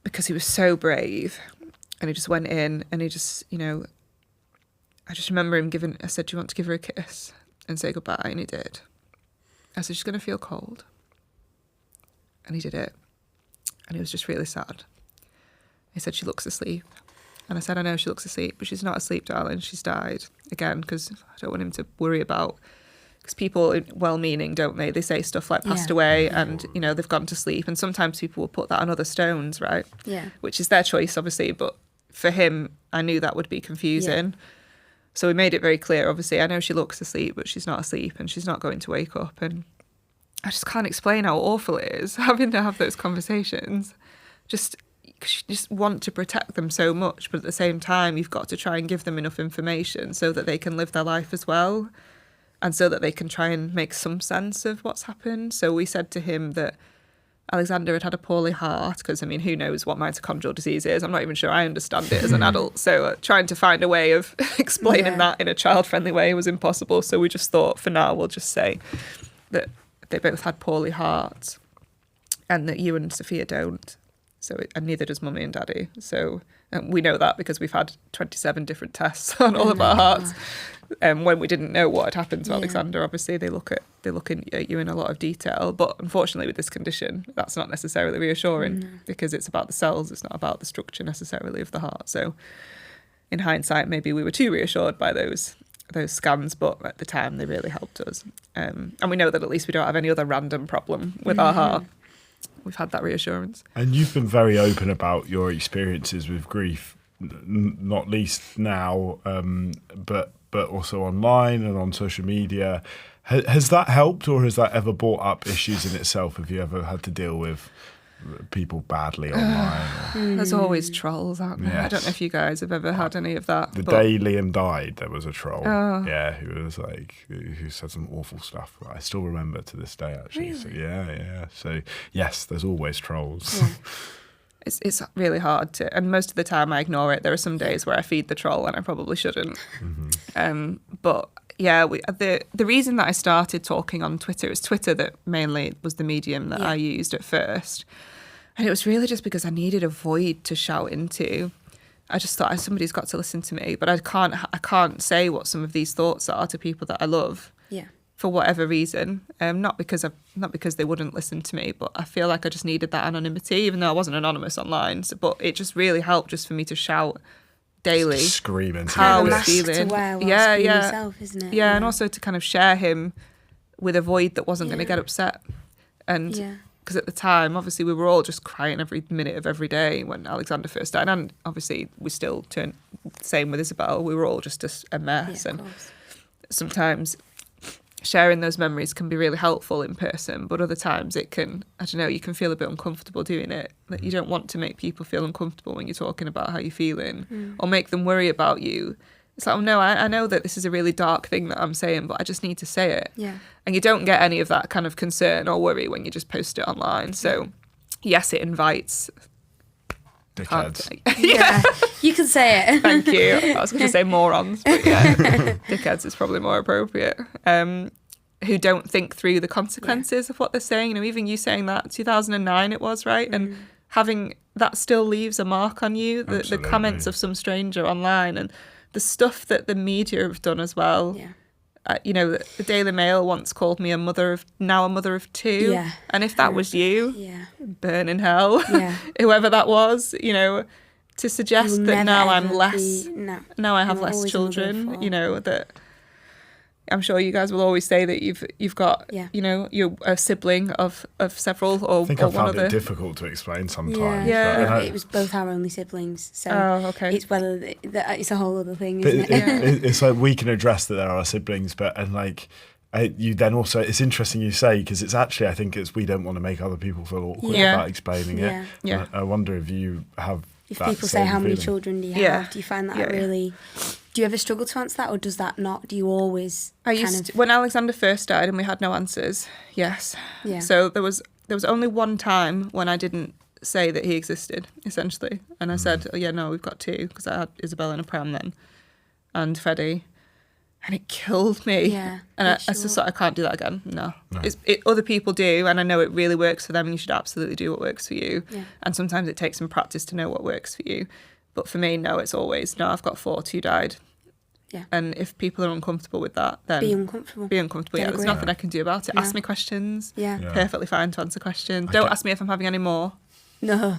because he was so brave, and he just went in and he just, you know, I just remember him I said, do you want to give her a kiss and say goodbye? And he did. I said, she's going to feel cold. And he did it. And he was just really sad. He said, she looks asleep. And I said, I know she looks asleep, but she's not asleep, darling. She's died. Again, because I don't want him to worry about, because people are well-meaning, don't they? They say stuff like passed away and, you know, they've gone to sleep. And sometimes people will put that on other stones, right? Yeah. Which is their choice, obviously. But for him, I knew that would be confusing. Yeah. So we made it very clear, obviously, I know she looks asleep, but she's not asleep and she's not going to wake up. And I just can't explain how awful it is having to have those conversations. Just, cause you just want to protect them so much, but at the same time, you've got to try and give them enough information so that they can live their life as well, and so that they can try and make some sense of what's happened. So we said to him that Alexander had a poorly heart, because, I mean, who knows what mitochondrial disease is? I'm not even sure I understand it as an adult. So trying to find a way of explaining that in a child-friendly way was impossible. So we just thought, for now, we'll just say that they both had poorly hearts, and that you and Sophia don't. So, and neither does Mummy and Daddy. So we know that because we've had 27 different tests on all of our hearts. When we didn't know what had happened to Alexander, obviously they look at you in a lot of detail. But unfortunately, with this condition, that's not necessarily reassuring because it's about the cells. It's not about the structure necessarily of the heart. So, in hindsight, maybe we were too reassured by those scans, but at the time they really helped us. And we know that at least we don't have any other random problem with our heart. We've had that reassurance. And you've been very open about your experiences with grief, not least now, but also online and on social media. Has that helped, or has that ever brought up issues in itself? Have you ever had to deal with people badly online? There's always trolls, aren't there? Yes. I don't know if you guys have ever had any of that. The day Liam died, there was a troll. Who said some awful stuff that I still remember to this day, actually. Really? So yes, there's always trolls. Yeah. It's really hard to, and most of the time I ignore it. There are some days where I feed the troll and I probably shouldn't. But yeah, the reason that I started talking on Twitter is Twitter that mainly was the medium that I used at first. And it was really just because I needed a void to shout into. I just thought somebody's got to listen to me, but I can't say what some of these thoughts are to people that I love. Yeah. For whatever reason, not because they wouldn't listen to me, but I feel like I just needed that anonymity, even though I wasn't anonymous online. So, but it just really helped just for me to shout daily, screaming how I was feeling. Yourself, isn't it? Yeah, and also to kind of share him with a void that wasn't going to get upset, and because at the time, obviously, we were all just crying every minute of every day when Alexander first died, and obviously we still turned same with Isabelle. We were all just a mess, and sometimes sharing those memories can be really helpful in person, but other times it can, I don't know, you can feel a bit uncomfortable doing it. Like, you don't want to make people feel uncomfortable when you're talking about how you're feeling or make them worry about you. It's like, oh no, I know that this is a really dark thing that I'm saying, but I just need to say it. Yeah. And you don't get any of that kind of concern or worry when you just post it online. So yes, it invites dickheads. Yeah, you can say it. Thank you. I was going to say morons, but yeah, dickheads is probably more appropriate. Who don't think through the consequences of what they're saying. You know, even you saying that 2009 it was, right? And having that still leaves a mark on you. The comments of some stranger online and the stuff that the media have done as well. Yeah. You know, the Daily Mail once called me a mother of two. Yeah. And if that was you, burn in hell. Yeah. Whoever that was, you know, to suggest that now I'm less, now I have less children, you know, that I'm sure you guys will always say that you've got, Yeah. you know, you're a sibling of several or I think or I one found other. it difficult to explain sometimes. Yeah. but- and I- It was both our only siblings, so Oh, okay. it's whether it's a whole other thing, But isn't it? it's like we can address that there are siblings, but and like you then also, it's interesting you say, because it's actually, I think it's we don't want to make other people feel awkward Yeah. about explaining Yeah. it. Yeah. And I wonder if you have. If that people say same how many feeling. children do you have, Yeah. do you find that Yeah. really? Do you ever struggle to answer that, or does that not? Do you always? I used to, when Alexander first died and we had no answers. Yes. Yeah. So there was only one time when I didn't say that he existed, essentially, and I said, "Oh yeah, no, we've got two," because I had Isabelle in a pram then, and Freddie, and it killed me. Yeah, And I sure. just thought I can't do that again. No. Other people do, and I know it really works for them, and you should absolutely do what works for you. Yeah. And sometimes it takes some practice to know what works for you. But for me, no, it's always, no, I've got 4, 2 died. Yeah. And if people are uncomfortable with that, then Be uncomfortable. be uncomfortable. Yeah, Yeah, there's agree. nothing I can do about it. No. Ask me questions. Yeah. Yeah. Perfectly fine to answer questions. I Don't get- ask me if I'm having any more. No.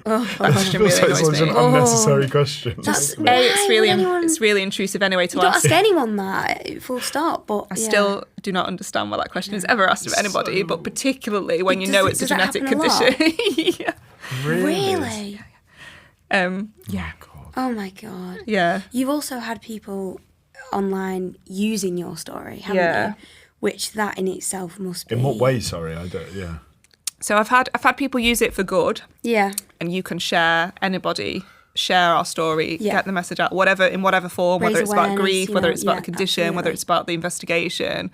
Oh, That question really Feels like annoys such me. an unnecessary question. That's- But- It's really Why would anyone- it's really intrusive anyway to you don't ask. ask anyone that. Full stop. But I yeah. still do not understand why that question is ever asked of anybody, but particularly when you Does know it- it's a does that genetic happen a lot? condition. Yeah. Really. Yeah. God. Oh my god. Yeah. You've also had people online using your story, haven't Yeah. you? Which that in itself must be. In what way? Sorry, I don't. Yeah. So I've had people use it for good, Yeah. and you can share our story, Yeah. get the message out, in whatever form, Raise whether it's about awareness, grief, you whether know, it's about yeah, the condition, whether absolutely. it's about the investigation,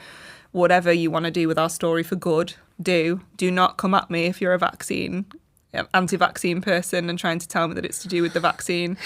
whatever you want to do with our story for good, do not come at me if you're anti-vaccine person and trying to tell me that it's to do with the vaccine.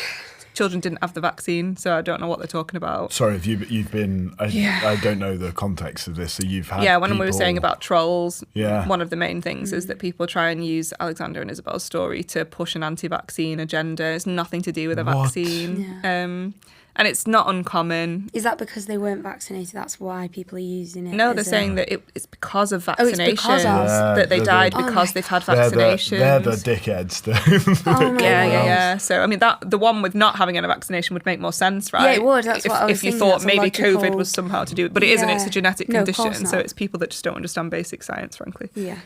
Children didn't have the vaccine, so I don't know what they're talking about. Sorry, have you've been? Yeah. I don't know the context of this. So you've had. Yeah, when we were people- saying about trolls, Yeah. one of the main things is that people try and use Alexander and Isabelle's story to push an anti-vaccine agenda. It's nothing to do with a What? vaccine. And it's not uncommon. Is that because they weren't vaccinated? That's why people are using it. No, as they're a- saying that it's because of Oh, it's vaccinations because of- that they Yeah, died Oh because my they've had They're vaccinations. the dickheads. Oh my Yeah, God. yeah. So I mean, that the one with not having a vaccination would make more sense, right? Yeah, it would. That's if, what I was if you thinking. thought That's a maybe logical- COVID was somehow to do it, but it isn't. It's Yeah. a genetic No, of course condition, so not. it's people that just don't understand basic science, frankly. Yeah.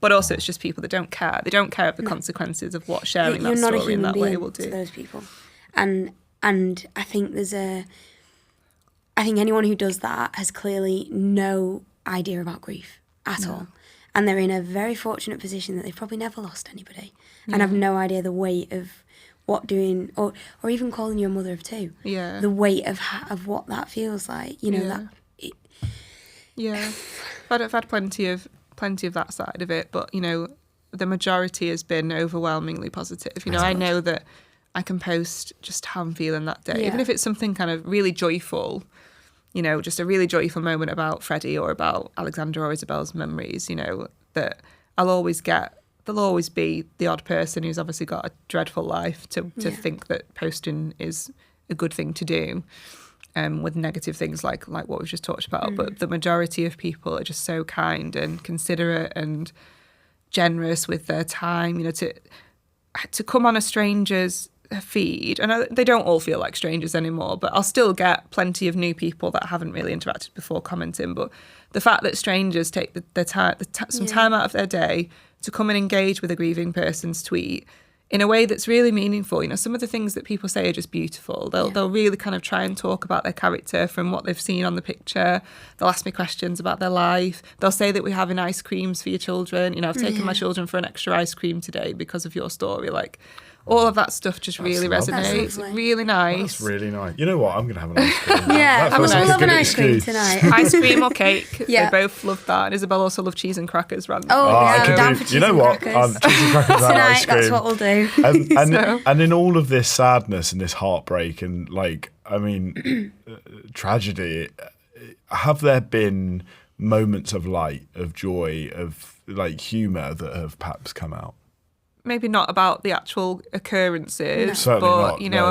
But also, it's just people that don't care. They don't care of the consequences of what sharing You're that not a story in human that way being will to do. those people, and I think I think anyone who does that has clearly no idea about grief at all, and they're in a very fortunate position that they've probably never lost anybody, and have no idea the weight of what doing or even calling your mother of two. Yeah. The weight of what that feels like. You know Yeah. that. Yeah, I've had plenty of that side of it, but the majority has been overwhelmingly positive. I know that I can post just how I'm feeling that day, Yeah. even if it's something kind of really joyful. Just a really joyful moment about Freddie or about Alexander or Isabelle's memories. That I'll always get. There'll always be the odd person who's obviously got a dreadful life to think that posting is a good thing to do. With negative things like what we've just talked about. But the majority of people are just so kind and considerate and generous with their time, to come on a stranger's feed. And they don't all feel like strangers anymore, but I'll still get plenty of new people that haven't really interacted before commenting. But the fact that strangers take some time out of their day to come and engage with a grieving person's tweet in a way that's really meaningful. Some of the things that people say are just beautiful. They'll really kind of try and talk about their character from what they've seen on the picture. They'll ask me questions about their life. They'll say that we're having ice creams for your children. I've taken my children for an extra ice cream today because of your story. Like, all of that stuff just really lovely. resonates. That's lovely. Really nice. That's really nice. You know what? I'm going to have an ice cream. Yeah, That feels we'll like a have an good ice cream excuse. tonight. Ice cream or cake. Yeah. They both love that. And Isabelle also loves cheese and crackers. Randomly. Oh, Oh, yeah, I I'm can down do. for cheese You know and what? crackers. Cheese and crackers and ice Tonight, cream. that's what we'll do. And in all of this sadness and this heartbreak and tragedy, have there been moments of light, of joy, of humour that have perhaps come out? Maybe not about the actual occurrences, No. Certainly but not, no.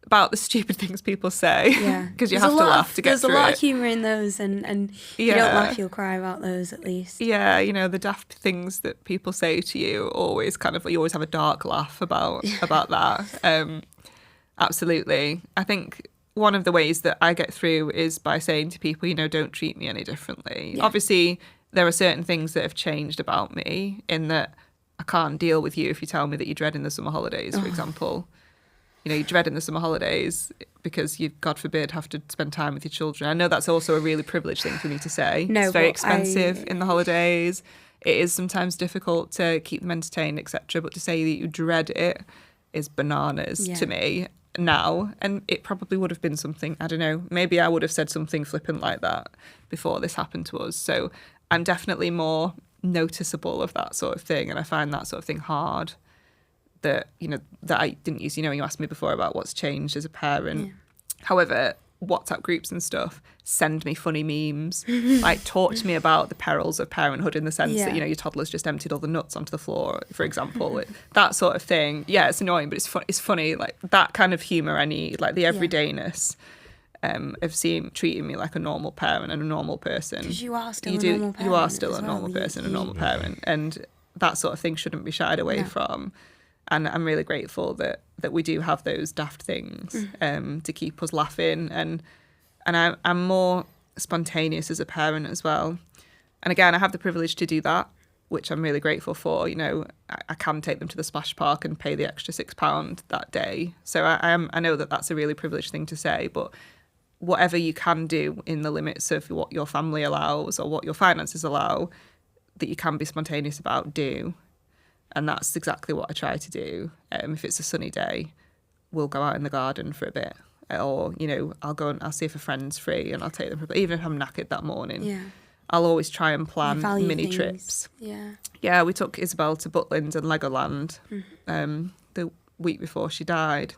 about the stupid things people say. Yeah, Because you There's have a to lot laugh of- to get There's through a lot it. of humour in those, and if you don't Yeah. laugh, you'll cry about those at least. Yeah, the daft things that people say to you always you always have a dark laugh about that. Absolutely. I think one of the ways that I get through is by saying to people, don't treat me any differently. Yeah. Obviously, there are certain things that have changed about me in that I can't deal with you if you tell me that you're dreading the summer holidays, for example. You're dreading the summer holidays because you, God forbid, have to spend time with your children. I know that's also a really privileged thing for me to say. No, it's very expensive in the holidays. It is sometimes difficult to keep them entertained, etc. But to say that you dread it is bananas to me now. And it probably would have been something, I don't know, maybe I would have said something flippant like that before this happened to us. So I'm definitely more noticeable of that sort of thing. And I find that sort of thing hard. That I didn't use, you asked me before about what's changed as a parent. However, WhatsApp groups and stuff send me funny memes, like talk to me about the perils of parenthood in the sense that, your toddler's just emptied all the nuts onto the floor, for example. That sort of thing. Yeah, it's annoying, but it's funny. Like that kind of humour I need, like the everydayness of treating me like a normal parent and a normal person. Because you are still a normal parent. You are still a normal person, a normal parent. And that sort of thing shouldn't be shied away from. And I'm really grateful that we do have those daft things to keep us laughing. And I'm more spontaneous as a parent as well. And again, I have the privilege to do that, which I'm really grateful for. I can take them to the splash park and pay the extra £6 that day. So I know that that's a really privileged thing to say. But whatever you can do in the limits of what your family allows or what your finances allow, that you can be spontaneous about, do. And that's exactly what I try to do. If it's a sunny day, we'll go out in the garden for a bit. Or, I'll see if a friend's free and I'll take them for a bit. Even if I'm knackered that morning, I'll always try and plan mini trips. Yeah, we took Isabelle to Butlins and Legoland the week before she died.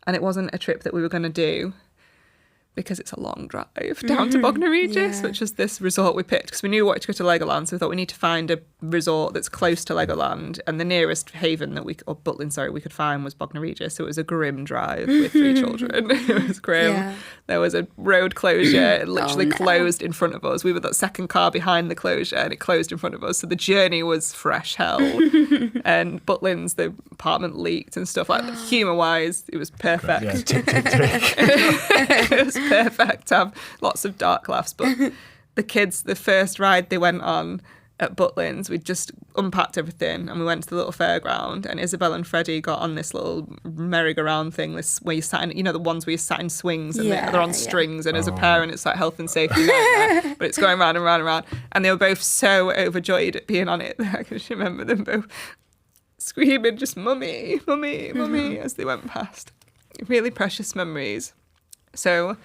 And it wasn't a trip that we were going to do because it's a long drive down to Bognor Regis, which is this resort we picked because we knew we wanted to go to Legoland, so we thought we need to find a resort that's close to Legoland, and the nearest haven that we could find was Bognor Regis, so it was a grim drive with 3 children. It was grim. Yeah. There was a road closure, it literally closed in front of us. We were the second car behind the closure and it closed in front of us, so the journey was fresh hell. And Butlins, the apartment leaked and stuff like that. Humour-wise, it was perfect. Yeah, tick, tick, tick. It was perfect to have lots of dark laughs. But the kids, the first ride they went on at Butlins, we just unpacked everything and we went to the little fairground, and Isabelle and Freddie got on this little merry-go-round thing, this where you sat in, the ones where you sat in swings and they're on strings, and as a parent it's like health and safety nightmare, but it's going round and round and round, and they were both so overjoyed at being on it. I can just remember them both screaming just mummy, mummy, mummy as they went past. Really precious memories. So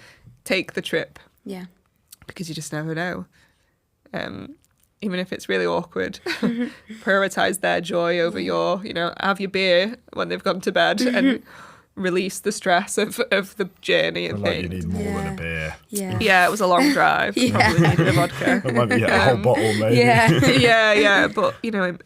take the trip. Yeah. Because you just never know. Even if it's really awkward, prioritise their joy over your, have your beer when they've gone to bed and release the stress of the journey and things. You need more than a beer. Yeah, it was a long drive. Probably needed a vodka. A whole bottle maybe. Yeah. But,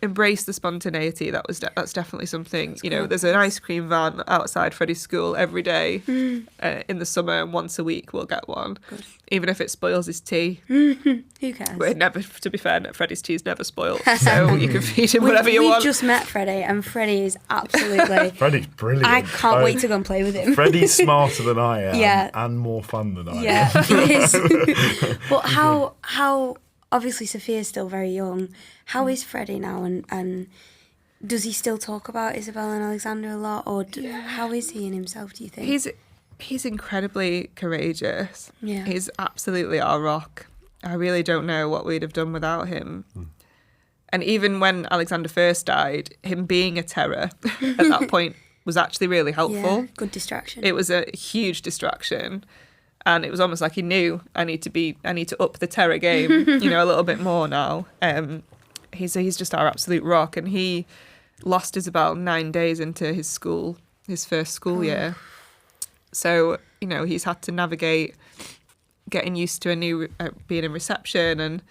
embrace the spontaneity. That's definitely something. That's there's an ice cream van outside Freddie's school every day in the summer, and once a week we'll get one. Good. Even if it spoils his tea. Who cares? To be fair, Freddie's tea's never spoiled, so you can feed him whatever you want. We've just met Freddie, and Freddie is absolutely... Freddie's brilliant. I can't wait to go and play with him. Freddie's smarter than I am and more fun than I am. Yeah, he is. But how obviously Sophia's still very young. How is Freddie now, and does he still talk about Isabelle and Alexander a lot, or how is he in himself, do you think? He's incredibly courageous. Yeah. He's absolutely our rock. I really don't know what we'd have done without him. And even when Alexander first died, him being a terror at that point was actually really helpful. Yeah, good distraction. It was a huge distraction. And it was almost like he knew I need to up the terror game, a little bit more now. He's just our absolute rock. And he lost Isabelle 9 days into his first school year. So, he's had to navigate getting used to being in reception and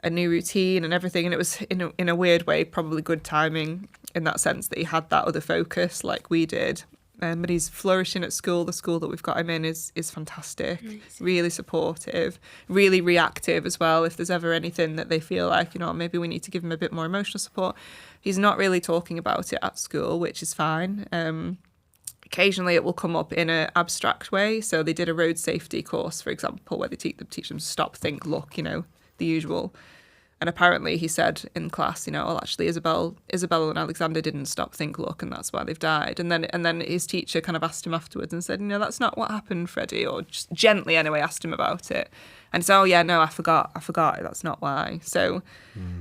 a new routine and everything. And it was, in a weird way, probably good timing in that sense that he had that other focus like we did. But he's flourishing at school. The school that we've got him in is fantastic, really supportive, really reactive as well. If there's ever anything that they feel like, maybe we need to give him a bit more emotional support. He's not really talking about it at school, which is fine. occasionally it will come up in an abstract way. So they did a road safety course, for example, where they teach them stop, think, look, the usual. And apparently he said in class, well, actually Isabelle and Alexander didn't stop, think, look, and that's why they've died. And then his teacher kind of asked him afterwards and said, that's not what happened, Freddie, or just gently anyway asked him about it. And he said, oh yeah, no, I forgot, that's not why. So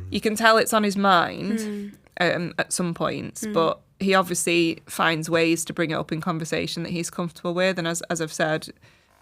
you can tell it's on his mind at some points, but he obviously finds ways to bring it up in conversation that he's comfortable with. And as I've said,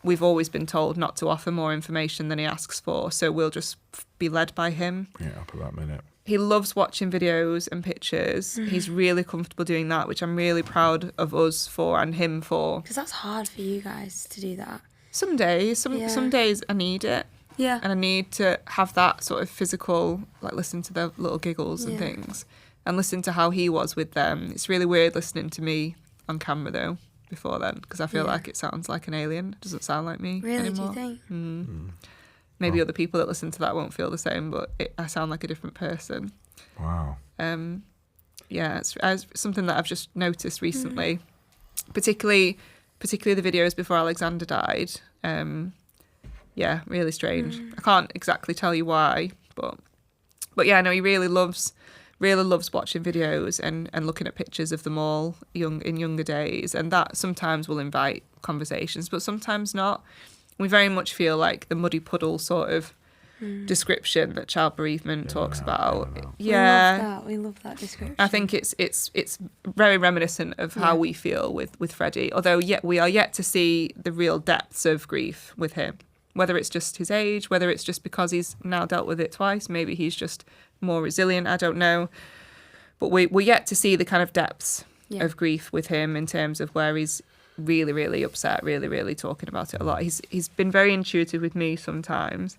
we've always been told not to offer more information than he asks for, so we'll just be led by him. Yeah, up at that minute. He loves watching videos and pictures. He's really comfortable doing that, which I'm really proud of us for and him for. Because that's hard for you guys to do that. Some days I need it. Yeah. And I need to have that sort of physical, like listen to their little giggles and things, and listen to how he was with them. It's really weird listening to me on camera though. Before then, because I feel like it sounds like an alien. It doesn't sound like me anymore. Do you think? Maybe other people that listen to that won't feel the same, but I sound like a different person. Wow. It's something that I've just noticed recently, particularly the videos before Alexander died. Really strange. I can't exactly tell you why, but yeah, no, he really loves watching videos and looking at pictures of them all in younger days, and that sometimes will invite conversations, but sometimes not. We very much feel like the muddy puddle sort of description that child bereavement talks about. Yeah, we love that description. I think it's very reminiscent of how we feel with Freddie, although we are yet to see the real depths of grief with him. Whether it's just his age, whether it's just because he's now dealt with it twice, maybe he's just more resilient, I don't know. But we're yet to see the kind of depths of grief with him in terms of where he's really, really upset, really, really talking about it a lot. He's been very intuitive with me sometimes,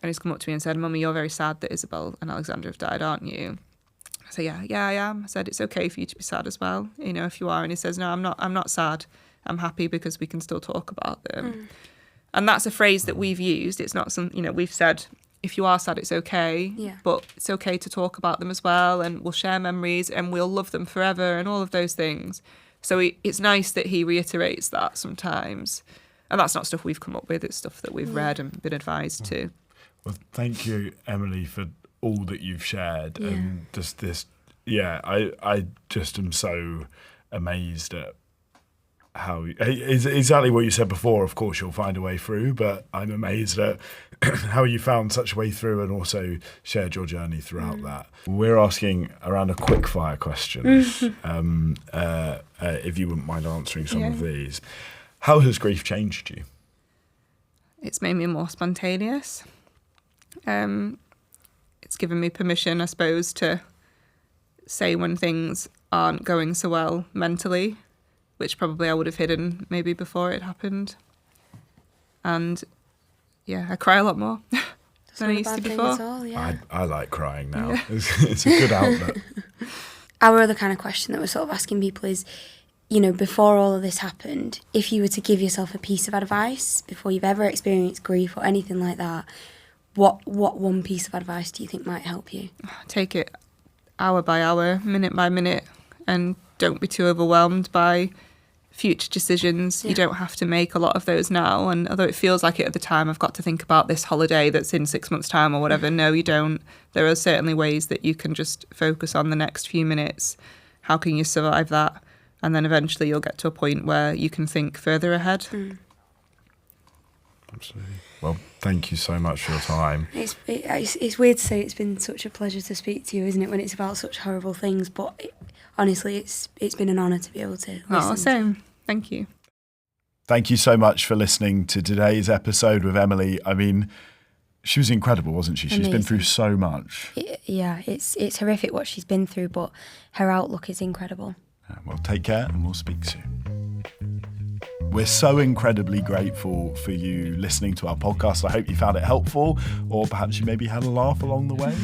and he's come up to me and said, Mummy, you're very sad that Isabelle and Alexander have died, aren't you? I said, yeah, I am. I said, it's okay for you to be sad as well, if you are. And he says, no, I'm not sad. I'm happy because we can still talk about them. And that's a phrase that we've used. It's not we've said, if you are sad, it's okay, but it's okay to talk about them as well, and we'll share memories and we'll love them forever and all of those things. So it's nice that he reiterates that sometimes. And that's not stuff we've come up with, it's stuff that we've read and been advised to. Well, thank you, Emily, for all that you've shared. And just this, I just am so amazed at how exactly what you said before. Of course you'll find a way through, but I'm amazed at how you found such a way through and also shared your journey throughout that. We're asking around a quick fire question, if you wouldn't mind answering some of these. How has grief changed you? It's made me more spontaneous. It's given me permission, I suppose, to say when things aren't going so well mentally, which probably I would have hidden maybe before it happened. And I cry a lot more than I used to before. I like crying now. Yeah. It's a good outlet. Our other kind of question that we're sort of asking people is, before all of this happened, if you were to give yourself a piece of advice before you've ever experienced grief or anything like that, what one piece of advice do you think might help you? Take it hour by hour, minute by minute, and don't be too overwhelmed by future decisions. You don't have to make a lot of those now. And although it feels like it at the time, I've got to think about this holiday that's in 6 months' time or whatever. No, you don't. There are certainly ways that you can just focus on the next few minutes. How can you survive that? And then eventually you'll get to a point where you can think further ahead. Absolutely. Well, thank you so much for your time. It's weird to say it's been such a pleasure to speak to you, isn't it, when it's about such horrible things, but honestly, it's been an honour to be able to listen. Oh, same. Thank you. Thank you so much for listening to today's episode with Emily. I mean, she was incredible, wasn't she? She's been through so much. It's horrific what she's been through, but her outlook is incredible. Well, take care and we'll speak soon. We're so incredibly grateful for you listening to our podcast. I hope you found it helpful, or perhaps you maybe had a laugh along the way.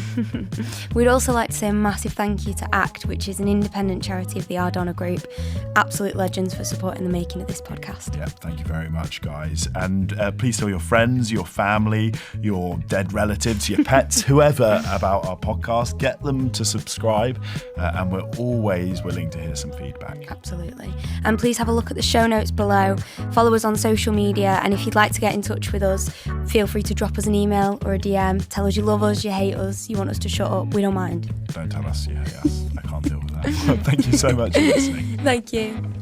We'd also like to say a massive thank you to ACT, which is an independent charity of the Ardonna Group. Absolute legends for supporting the making of this podcast. Yeah, thank you very much, guys. And please tell your friends, your family, your dead relatives, your pets, whoever about our podcast. Get them to subscribe, and we're always willing to hear some feedback. Absolutely. And please have a look at the show notes below. Follow us on social media, and if you'd like to get in touch with us, feel free to drop us an email or a DM. Tell us you love us, you hate us, you want us to shut up. We don't mind. Don't tell us you hate us. I can't deal with that. Thank you so much for listening. Thank you.